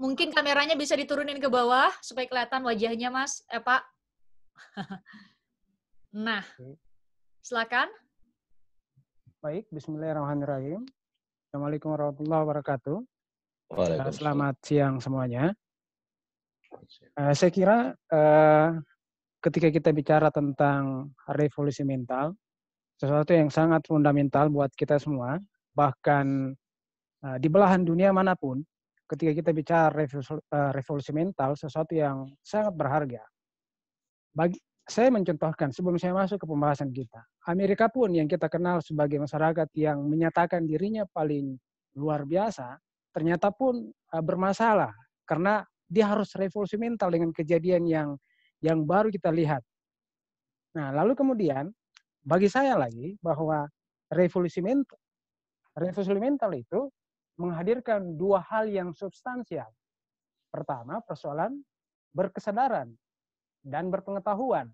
S2: Mungkin kameranya bisa diturunin ke bawah supaya kelihatan wajahnya, Mas, Pak. Nah, silakan.
S5: Baik, bismillahirrahmanirrahim. Assalamualaikum warahmatullahi wabarakatuh. Selamat siang semuanya. Saya kira ketika kita bicara tentang revolusi mental, sesuatu yang sangat fundamental buat kita semua, bahkan di belahan dunia manapun, ketika kita bicara revolusi mental, sesuatu yang sangat berharga. Saya mencontohkan sebelum saya masuk ke pembahasan kita, Amerika pun yang kita kenal sebagai masyarakat yang menyatakan dirinya paling luar biasa, ternyata pun bermasalah karena dia harus revolusi mental dengan kejadian yang baru kita lihat. Nah, lalu kemudian bagi saya lagi bahwa revolusi mental itu menghadirkan dua hal yang substansial. Pertama, persoalan berkesadaran dan berpengetahuan.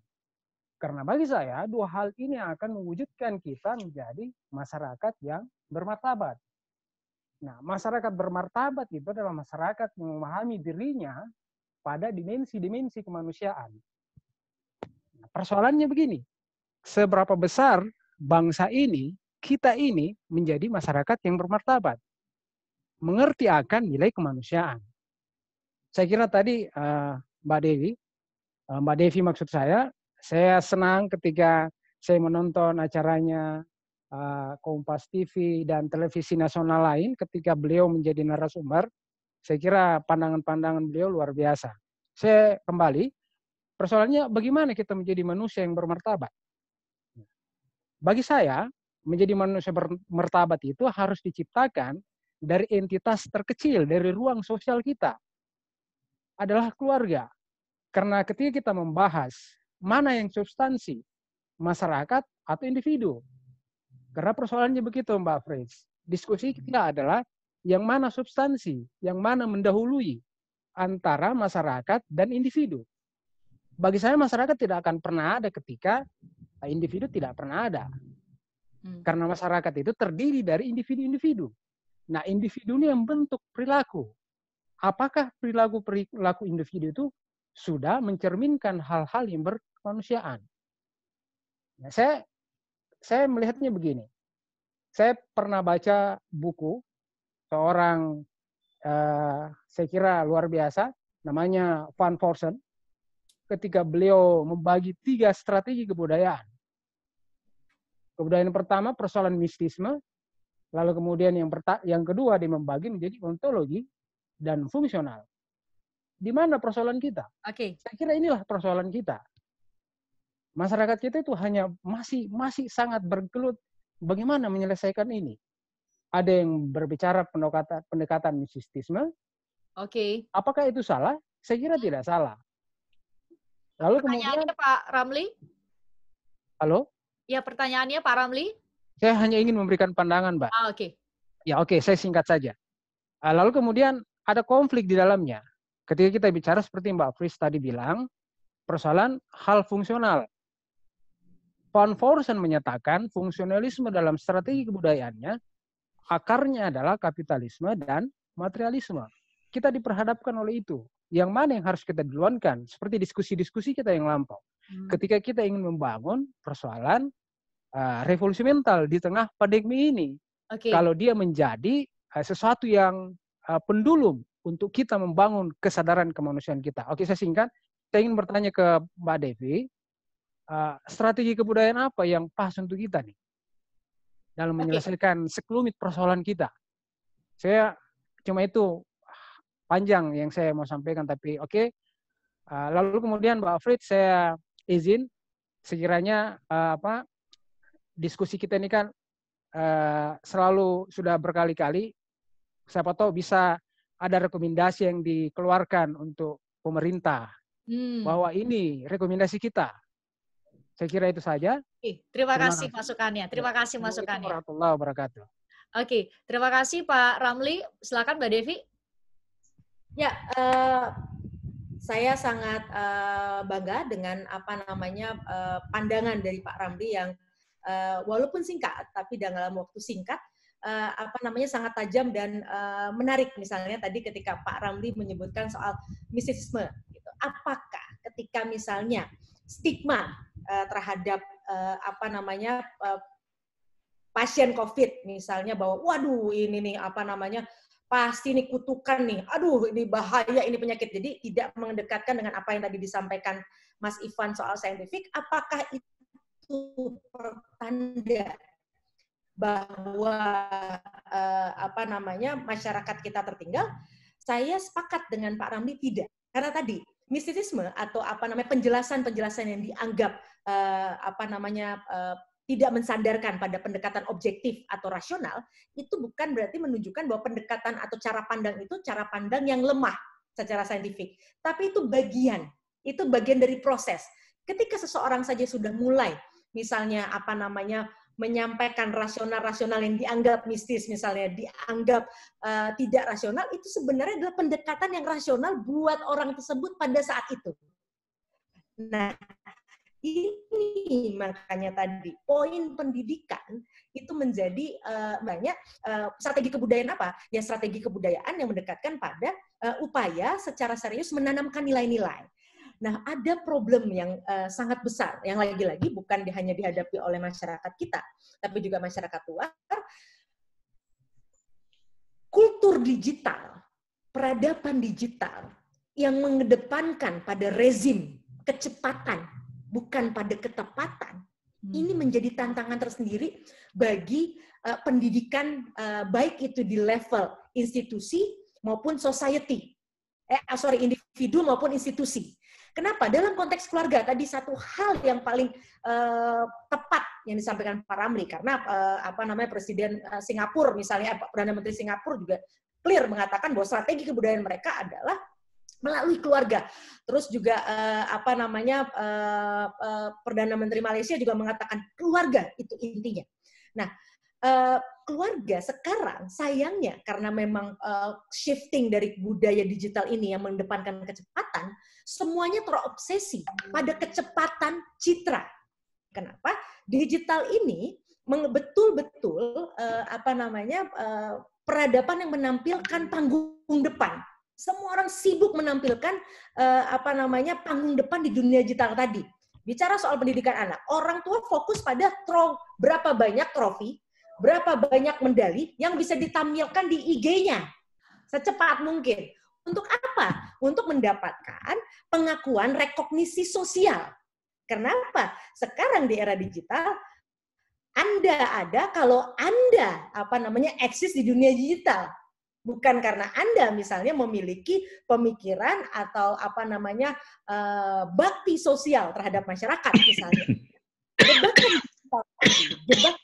S5: Karena bagi saya, dua hal ini akan mewujudkan kita menjadi masyarakat yang bermartabat. Nah, masyarakat bermartabat itu adalah masyarakat yang memahami dirinya pada dimensi-dimensi kemanusiaan. Nah, persoalannya begini, seberapa besar bangsa ini, kita ini menjadi masyarakat yang bermartabat, mengerti akan nilai kemanusiaan. Saya kira tadi Mbak Devi maksud saya senang ketika saya menonton acaranya Kompas TV dan televisi nasional lain ketika beliau menjadi narasumber Saya kira pandangan-pandangan beliau luar biasa. Saya kembali, persoalannya bagaimana kita menjadi manusia yang bermartabat. Bagi saya, menjadi manusia bermartabat itu harus diciptakan dari entitas terkecil, dari ruang sosial kita. Adalah keluarga. Karena ketika kita membahas mana yang substansi, masyarakat atau individu. Karena persoalannya begitu Mbak Frits. Diskusi kita adalah yang mana substansi, yang mana mendahului antara masyarakat dan individu. Bagi saya masyarakat tidak akan pernah ada ketika individu tidak pernah ada. Karena masyarakat itu terdiri dari individu-individu. Nah, individu ini yang bentuk perilaku. Apakah perilaku individu itu sudah mencerminkan hal-hal yang berkemanusiaan? Nah, saya melihatnya begini. Saya pernah baca buku seorang saya kira luar biasa, namanya Van Forsen, ketika beliau membagi 3 strategi kebudayaan. Kebudayaan pertama persoalan mistisme, lalu kemudian yang kedua dia membagi menjadi ontologi dan fungsional. Di mana persoalan kita?
S2: Oke.
S5: Saya kira inilah persoalan kita. Masyarakat kita itu hanya masih sangat bergelut bagaimana menyelesaikan ini. Ada yang berbicara pendekatan mistisme.
S2: Oke.
S5: Apakah itu salah? Saya kira tidak salah. Lalu kemudian
S2: Pak Ramli?
S5: Halo?
S2: Ya, pertanyaannya Pak Ramli?
S5: Saya hanya ingin memberikan pandangan, Mbak.
S2: Oke.
S5: Ya, oke, saya singkat saja. Lalu kemudian ada konflik di dalamnya. Ketika kita bicara seperti Mbak Frits tadi bilang, persoalan hal fungsional. Van Forsen menyatakan fungsionalisme dalam strategi kebudayaannya akarnya adalah kapitalisme dan materialisme. Kita diperhadapkan oleh itu. Yang mana yang harus kita duluankan? Seperti diskusi-diskusi kita yang lampau. Ketika kita ingin membangun persoalan revolusi mental di tengah pandemi ini. Kalau dia menjadi sesuatu yang pendulum untuk kita membangun kesadaran kemanusiaan kita. Oke, saya singkat. Saya ingin bertanya ke Mbak Devi, strategi kebudayaan apa yang pas untuk kita nih? Dalam menyelesaikan sekelumit persoalan kita. Saya cuma itu panjang yang saya mau sampaikan, tapi oke. Lalu kemudian Mbak Frits, saya izin sekiranya diskusi kita ini kan selalu sudah berkali-kali, siapa tahu bisa ada rekomendasi yang dikeluarkan untuk pemerintah bahwa ini rekomendasi kita. Saya kira itu saja.
S2: Terima kasih masukannya. Terima kasih masukannya.
S5: Warahmatullahi wabarakatuh.
S2: Oke, terima kasih Pak Ramli. Silakan Mbak Devi.
S1: Ya, saya sangat bangga dengan pandangan dari Pak Ramli yang walaupun singkat, tapi dalam waktu singkat sangat tajam dan menarik. Misalnya tadi ketika Pak Ramli menyebutkan soal mistisme, gitu. Apakah ketika misalnya stigma terhadap pasien COVID misalnya bahwa waduh ini nih pasti ini kutukan nih, aduh ini bahaya, ini penyakit. Jadi tidak mendekatkan dengan apa yang tadi disampaikan Mas Ivan soal saintifik, apakah itu pertanda bahwa masyarakat kita tertinggal? Saya sepakat dengan Pak Ramli tidak. Karena tadi mistisisme atau penjelasan-penjelasan yang dianggap tidak mensandarkan pada pendekatan objektif atau rasional, itu bukan berarti menunjukkan bahwa pendekatan atau cara pandang itu cara pandang yang lemah secara saintifik. Tapi itu bagian dari proses. Ketika seseorang saja sudah mulai, misalnya menyampaikan rasional-rasional yang dianggap mistis, misalnya dianggap tidak rasional, itu sebenarnya adalah pendekatan yang rasional buat orang tersebut pada saat itu. Nah, ini makanya tadi poin pendidikan itu menjadi banyak strategi kebudayaan apa? Ya strategi kebudayaan yang mendekatkan pada upaya secara serius menanamkan nilai-nilai. Nah, ada problem yang sangat besar, yang lagi-lagi bukan hanya dihadapi oleh masyarakat kita, tapi juga masyarakat luar. Kultur digital, peradaban digital yang mengedepankan pada rezim kecepatan, bukan pada ketepatan, ini menjadi tantangan tersendiri bagi pendidikan, baik itu di level institusi
S6: maupun society. Individu maupun institusi. Kenapa? Dalam konteks keluarga tadi satu hal yang paling tepat yang disampaikan Pak Ramli, karena Presiden Singapura misalnya, Perdana Menteri Singapura juga clear mengatakan bahwa strategi kebudayaan mereka adalah melalui keluarga. Terus juga Perdana Menteri Malaysia juga mengatakan keluarga itu intinya. Nah, keluarga sekarang sayangnya karena memang shifting dari budaya digital ini yang mengedepankan kecepatan, semuanya terobsesi pada kecepatan citra. Kenapa? Digital ini betul-betul peradaban yang menampilkan panggung depan. Semua orang sibuk menampilkan panggung depan di dunia digital tadi. Bicara soal pendidikan anak, orang tua fokus pada berapa banyak trofi, berapa banyak medali yang bisa ditampilkan di IG-nya secepat mungkin. Untuk apa? Untuk mendapatkan pengakuan rekognisi sosial. Kenapa? Sekarang di era digital, Anda ada kalau Anda eksis di dunia digital. Bukan karena Anda misalnya memiliki pemikiran atau bakti sosial terhadap masyarakat misalnya. Debat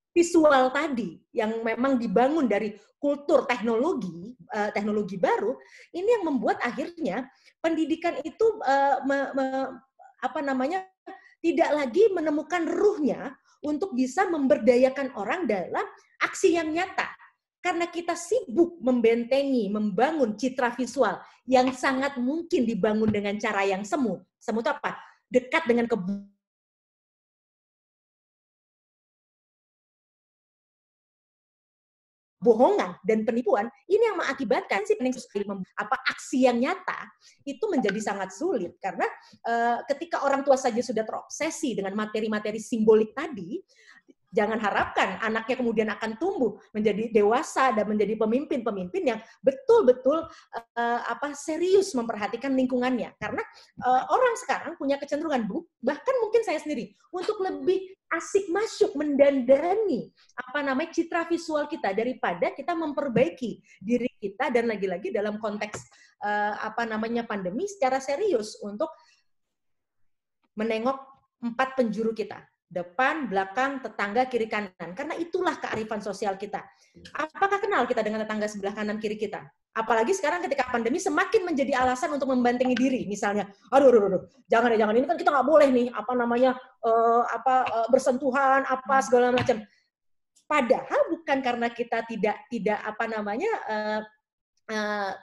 S6: visual tadi yang memang dibangun dari kultur teknologi baru, ini yang membuat akhirnya pendidikan itu tidak lagi menemukan ruhnya untuk bisa memberdayakan orang dalam aksi yang nyata. Karena kita sibuk membentengi, membangun citra visual yang sangat mungkin dibangun dengan cara yang semu. Semu itu apa? Dekat dengan bohongan dan penipuan, ini yang mengakibatkan aksi yang nyata itu menjadi sangat sulit karena ketika orang tua saja sudah terobsesi dengan materi-materi simbolik tadi, jangan harapkan anaknya kemudian akan tumbuh menjadi dewasa dan menjadi pemimpin-pemimpin yang betul-betul serius memperhatikan lingkungannya. Karena orang sekarang punya kecenderungan, bahkan mungkin saya sendiri, untuk lebih asik masuk mendandani citra visual kita daripada kita memperbaiki diri kita, dan lagi-lagi dalam konteks pandemi secara serius untuk menengok 4 penjuru kita. Depan, belakang, tetangga, kiri, kanan. Karena itulah kearifan sosial kita. Apakah kenal kita dengan tetangga sebelah kanan, kiri kita? Apalagi sekarang ketika pandemi semakin menjadi alasan untuk membantengi diri. Misalnya, aduh, jangan, ini kan kita nggak boleh nih, bersentuhan, segala macam. Padahal bukan karena kita tidak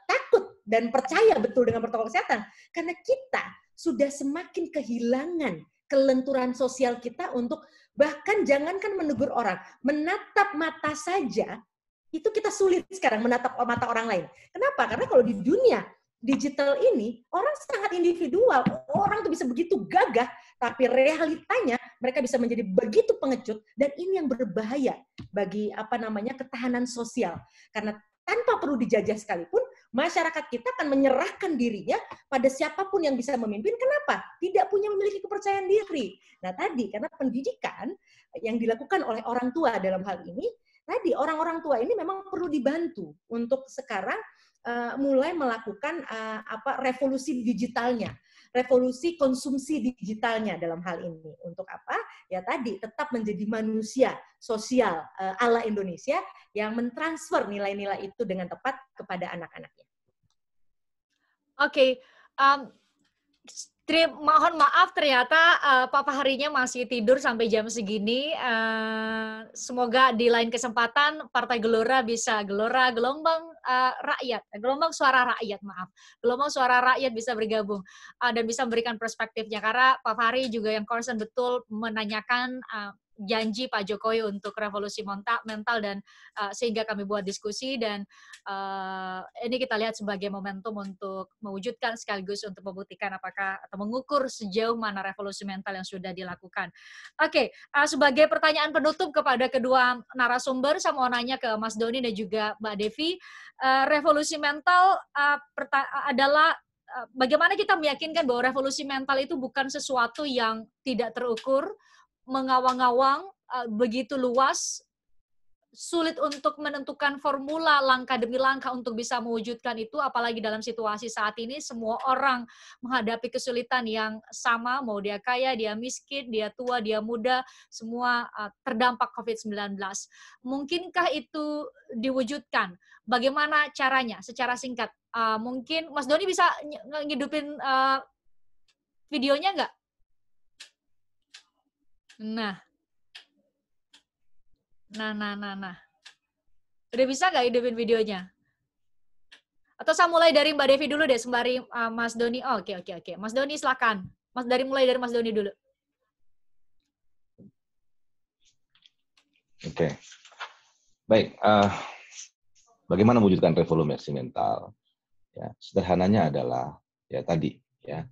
S6: takut dan percaya betul dengan protokol kesehatan. Karena kita sudah semakin kehilangan kelenturan sosial kita untuk bahkan jangankan menegur orang, menatap mata saja, itu kita sulit sekarang menatap mata orang lain. Kenapa? Karena kalau di dunia digital ini, orang sangat individual, orang tuh bisa begitu gagah, tapi realitanya mereka bisa menjadi begitu pengecut, dan ini yang berbahaya bagi ketahanan sosial. Karena tanpa perlu dijajah sekalipun, masyarakat kita akan menyerahkan dirinya pada siapapun yang bisa memimpin. Kenapa? Tidak memiliki kepercayaan diri. Nah tadi, karena pendidikan yang dilakukan oleh orang tua dalam hal ini, tadi orang-orang tua ini memang perlu dibantu untuk sekarang mulai melakukan revolusi digitalnya, revolusi konsumsi digitalnya dalam hal ini. Untuk apa? Ya tadi, tetap menjadi manusia sosial ala Indonesia yang mentransfer nilai-nilai itu dengan tepat kepada anak-anaknya.
S2: Oke, mohon maaf ternyata Pak Fahrinya masih tidur sampai jam segini. Semoga di lain kesempatan Partai Gelora bisa gelombang suara rakyat bisa bergabung dan bisa memberikan perspektifnya, karena Pak Fahri juga yang concern betul menanyakan janji Pak Jokowi untuk revolusi mental, dan sehingga kami buat diskusi, dan ini kita lihat sebagai momentum untuk mewujudkan sekaligus untuk membuktikan apakah atau mengukur sejauh mana revolusi mental yang sudah dilakukan. Oke, sebagai pertanyaan penutup kepada kedua narasumber, saya mau nanya ke Mas Doni dan juga Mbak Devi, revolusi mental adalah bagaimana kita meyakinkan bahwa revolusi mental itu bukan sesuatu yang tidak terukur, mengawang-awang begitu luas, sulit untuk menentukan formula langkah demi langkah untuk bisa mewujudkan itu, apalagi dalam situasi saat ini semua orang menghadapi kesulitan yang sama, mau dia kaya, dia miskin, dia tua, dia muda, semua terdampak COVID-19. Mungkinkah itu diwujudkan? Bagaimana caranya? Secara singkat, mungkin Mas Doni bisa ngidupin videonya nggak? Nah. Udah bisa nggak hidupin videonya? Atau saya mulai dari Mbak Devi dulu deh, sembari Mas Doni. Oh, oke. Mas Doni silakan. Mulai dari Mas Doni dulu.
S3: Oke. Baik. Bagaimana mewujudkan revolusi mental? Ya, sederhananya adalah ya tadi ya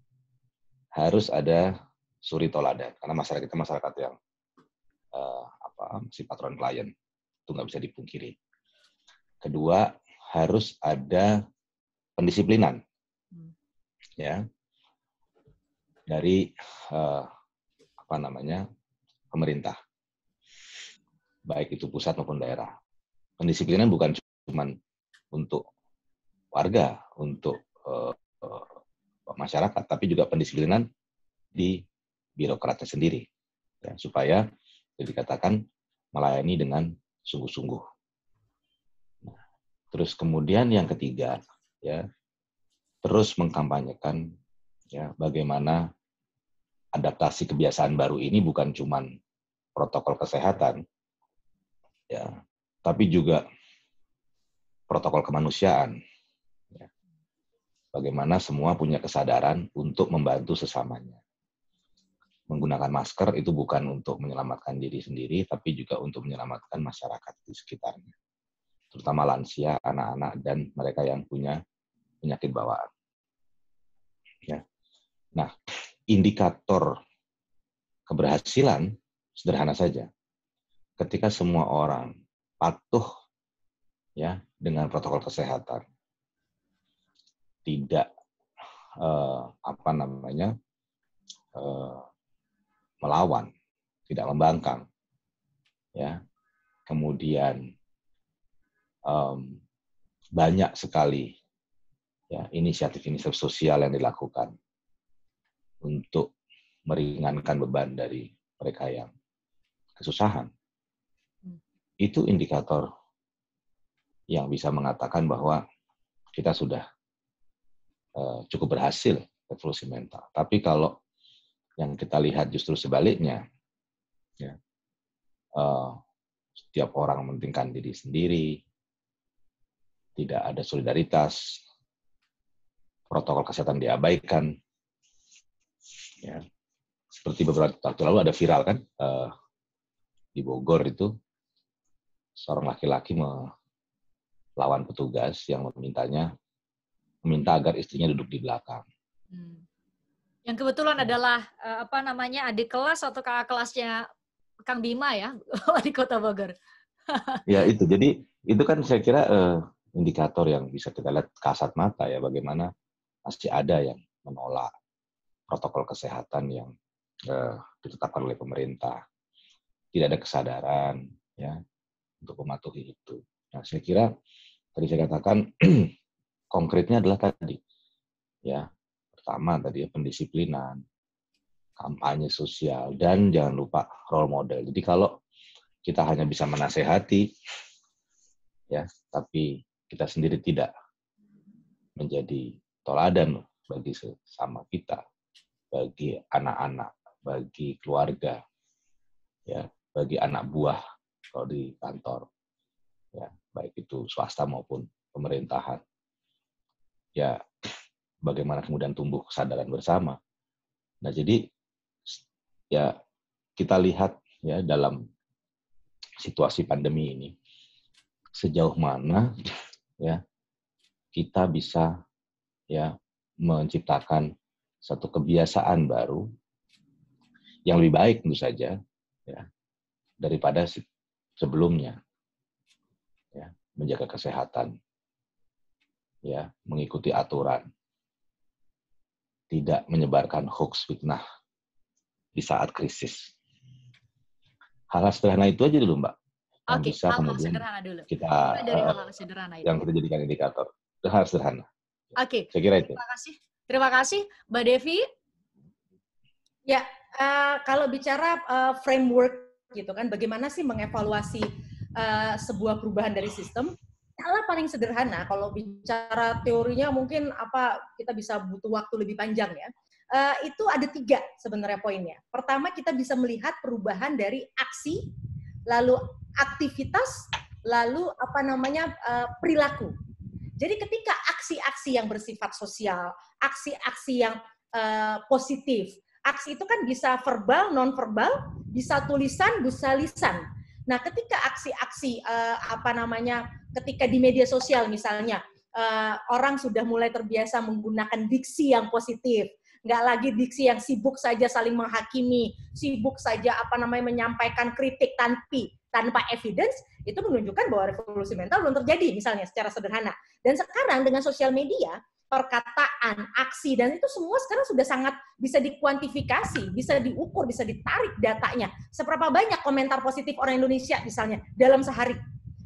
S3: harus ada suri toladan karena masyarakat kita masyarakat yang si patron klien itu nggak bisa dipungkiri. Kedua, harus ada pendisiplinan ya dari pemerintah, baik itu pusat maupun daerah. Pendisiplinan bukan cuma untuk warga, untuk masyarakat, tapi juga pendisiplinan di birokratnya sendiri ya, supaya dikatakan melayani dengan sungguh-sungguh. Nah, terus kemudian yang ketiga, ya terus mengkampanyekan ya bagaimana adaptasi kebiasaan baru ini bukan cuma protokol kesehatan, ya, tapi juga protokol kemanusiaan. Ya. Bagaimana semua punya kesadaran untuk membantu sesamanya. Menggunakan masker itu bukan untuk menyelamatkan diri sendiri, tapi juga untuk menyelamatkan masyarakat di sekitarnya. Terutama lansia, anak-anak, dan mereka yang punya penyakit bawaan. Ya. Nah, indikator keberhasilan sederhana saja. Ketika semua orang patuh ya dengan protokol kesehatan, tidak melawan, tidak membangkang, ya. Kemudian banyak sekali ya inisiatif-inisiatif sosial yang dilakukan untuk meringankan beban dari mereka yang kesusahan. Itu indikator yang bisa mengatakan bahwa kita sudah cukup berhasil revolusi mental. Tapi kalau yang kita lihat justru sebaliknya, ya, setiap orang mementingkan diri sendiri, tidak ada solidaritas, protokol kesehatan diabaikan, ya. Seperti beberapa waktu lalu ada viral kan di Bogor itu seorang laki-laki melawan petugas yang meminta agar istrinya duduk di belakang.
S2: Yang kebetulan adalah adik kelas atau kakak kelasnya Kang Bima ya, di Kota Bogor.
S3: Ya itu, jadi itu kan saya kira indikator yang bisa kita lihat kasat mata ya, bagaimana masih ada yang menolak protokol kesehatan yang ditetapkan oleh pemerintah, tidak ada kesadaran ya untuk mematuhi itu. Nah, saya kira tadi saya katakan konkretnya adalah tadi ya, pertama tadi ya pendisiplinan, kampanye sosial, dan jangan lupa role model. Jadi kalau kita hanya bisa menasehati ya, tapi kita sendiri tidak menjadi toladan bagi sesama kita, bagi anak-anak, bagi keluarga, ya, bagi anak buah kalau di kantor, ya, baik itu swasta maupun pemerintahan. Ya, bagaimana kemudian tumbuh kesadaran bersama. Nah, jadi ya kita lihat ya dalam situasi pandemi ini sejauh mana ya kita bisa ya menciptakan satu kebiasaan baru yang lebih baik tentu saja ya daripada sebelumnya, ya, menjaga kesehatan, ya, mengikuti aturan, tidak menyebarkan hoax fitnah di saat krisis. Hal-hal sederhana itu aja dulu, Mbak. yang
S2: Oke,
S3: bisa
S2: hal-hal
S3: kemudian
S2: sederhana dulu.
S3: kita
S2: Dari hal-hal sederhana itu.
S3: yang kita jadikan indikator. Hal sederhana.
S2: Oke.
S3: Saya kira itu.
S2: Terima kasih. Terima kasih, Mbak Devi.
S6: Ya, kalau bicara framework gitu kan, bagaimana sih mengevaluasi sebuah perubahan dari sistem? Cara paling sederhana, kalau bicara teorinya mungkin kita bisa butuh waktu lebih panjang ya. Itu ada 3 sebenarnya poinnya. Pertama, kita bisa melihat perubahan dari aksi, lalu aktivitas, lalu perilaku. Jadi ketika aksi-aksi yang bersifat sosial, aksi-aksi yang positif, aksi itu kan bisa verbal, non-verbal, bisa tulisan, bisa lisan. Nah, ketika aksi-aksi ketika di media sosial misalnya, orang sudah mulai terbiasa menggunakan diksi yang positif, nggak lagi diksi yang sibuk saja saling menghakimi, sibuk saja menyampaikan kritik tanpa evidence, itu menunjukkan bahwa revolusi mental belum terjadi misalnya secara sederhana. Dan sekarang dengan sosial media, perkataan, aksi, dan itu semua sekarang sudah sangat bisa dikuantifikasi, bisa diukur, bisa ditarik datanya. Seberapa banyak komentar positif orang Indonesia misalnya dalam sehari.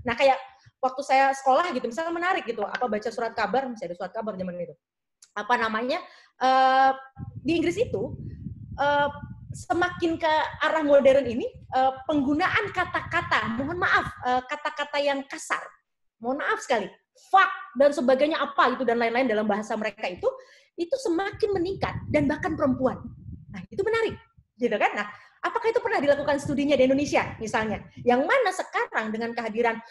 S6: Nah, kayak waktu saya sekolah gitu, misalnya menarik gitu, baca surat kabar, misalnya ada surat kabar zaman itu. Di Inggris itu, semakin ke arah modern ini, penggunaan kata-kata, mohon maaf, kata-kata yang kasar, mohon maaf sekali, fuck dan sebagainya itu dan lain-lain dalam bahasa mereka itu semakin meningkat dan bahkan perempuan. Nah, itu menarik, gitu kan? Nah, apakah itu pernah dilakukan studinya di Indonesia misalnya? Yang mana sekarang dengan kehadiran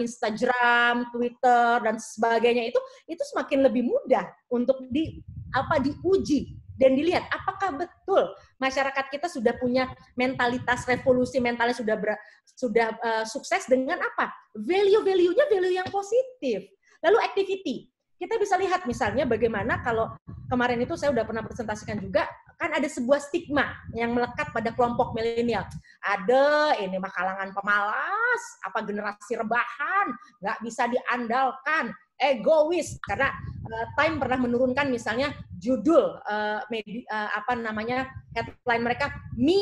S6: Instagram, Twitter dan sebagainya itu semakin lebih mudah untuk diuji dan dilihat apakah betul masyarakat kita sudah punya mentalitas revolusi mentalnya sudah sukses dengan value-nya value yang positif. Lalu activity. Kita bisa lihat misalnya bagaimana kalau kemarin itu saya udah pernah presentasikan juga, kan ada sebuah stigma yang melekat pada kelompok milenial. Ada ini kalangan pemalas, generasi rebahan, nggak bisa diandalkan, egois, karena Time pernah menurunkan misalnya judul headline mereka me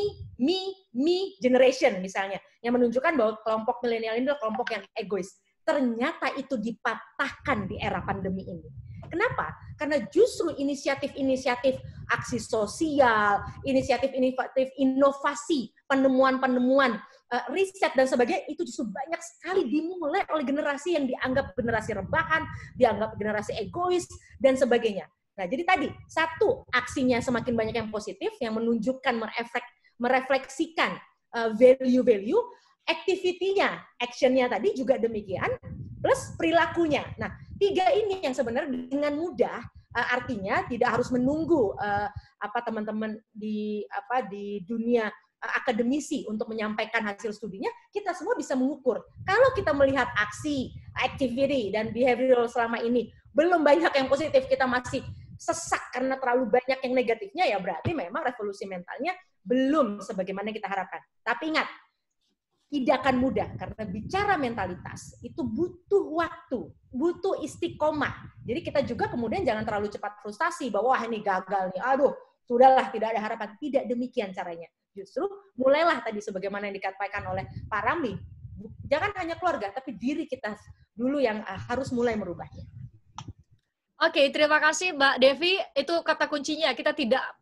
S6: generation misalnya, yang menunjukkan bahwa kelompok milenial ini adalah kelompok yang egois. Ternyata itu dipatahkan di era pandemi ini. Kenapa? Karena justru inisiatif-inisiatif aksi sosial, inisiatif-inisiatif inovasi, penemuan-penemuan, riset dan sebagainya itu justru banyak sekali dimulai oleh generasi yang dianggap generasi rebahan, dianggap generasi egois dan sebagainya. Nah, jadi tadi satu, aksinya semakin banyak yang positif yang menunjukkan merefleksikan value-value, activity-nya, action-nya tadi juga demikian, plus perilakunya. Nah, 3 ini yang sebenarnya dengan mudah, artinya tidak harus menunggu teman-teman di dunia akademisi untuk menyampaikan hasil studinya, kita semua bisa mengukur. Kalau kita melihat aksi, activity, dan behavioral selama ini belum banyak yang positif, kita masih sesak karena terlalu banyak yang negatifnya, ya berarti memang revolusi mentalnya belum sebagaimana kita harapkan. Tapi ingat, tidak akan mudah, karena bicara mentalitas itu butuh waktu, butuh istiqomah. Jadi kita juga kemudian jangan terlalu cepat frustasi bahwa wah ini gagal nih, aduh sudahlah tidak ada harapan. Tidak demikian caranya. Justru mulailah tadi sebagaimana yang dikatakan oleh Pak Ramli, jangan hanya keluarga, tapi diri kita dulu yang harus mulai merubahnya.
S2: Oke, terima kasih Mbak Devi. Itu kata kuncinya, kita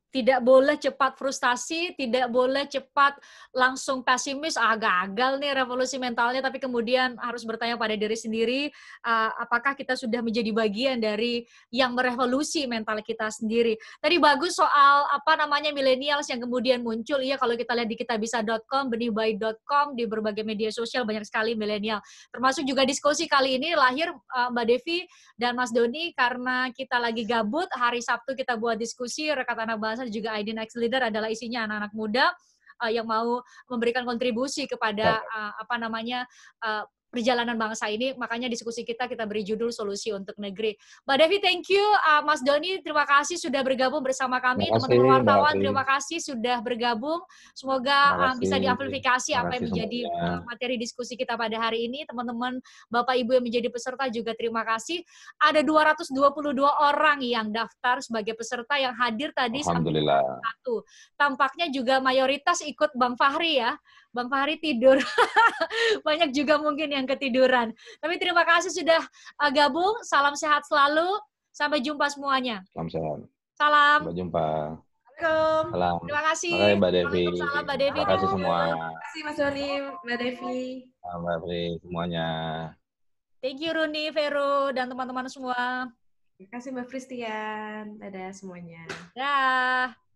S2: tidak boleh cepat frustasi, tidak boleh cepat langsung pesimis, gagal nih revolusi mentalnya, tapi kemudian harus bertanya pada diri sendiri, apakah kita sudah menjadi bagian dari yang merevolusi mental kita sendiri. Tadi bagus soal millennials yang kemudian muncul, iya kalau kita lihat di kitabisa.com, benihbaik.com, di berbagai media sosial banyak sekali milenial. Termasuk juga diskusi kali ini lahir Mbak Devi dan Mas Doni karena kita lagi gabut, hari Sabtu kita buat diskusi, Rekat Anak Bangsa juga ID Next Leader adalah isinya anak-anak muda yang mau memberikan kontribusi kepada perjalanan bangsa ini. Makanya diskusi kita beri judul Solusi untuk Negeri. Mbak Devi, thank you. Mas Doni, terima kasih sudah bergabung bersama kami. Teman-teman wartawan, terima kasih sudah bergabung. Semoga bisa diamplifikasi apa yang menjadi materi diskusi kita pada hari ini. Teman-teman, Bapak Ibu yang menjadi peserta juga terima kasih. Ada 222 orang yang daftar sebagai peserta yang hadir tadi.
S3: Alhamdulillah.
S2: Tampaknya juga mayoritas ikut Bang Fahri ya. Bang Fahri tidur. Banyak juga mungkin yang ketiduran. Tapi terima kasih sudah gabung. Salam sehat selalu. Sampai jumpa semuanya.
S3: Salam sehat.
S2: Salam.
S3: Sampai jumpa.
S2: Salam. Terima kasih.
S3: Makasih Mbak Devi.
S2: Salam Mbak Devi.
S3: Terima kasih semua.
S6: Terima kasih Mas Doni, Mbak Devi.
S3: Mbak Devi semuanya.
S2: Thank you Runi, Vero, dan teman-teman semua.
S6: Terima kasih Mbak Fristian. Dadah semuanya.
S2: Dah.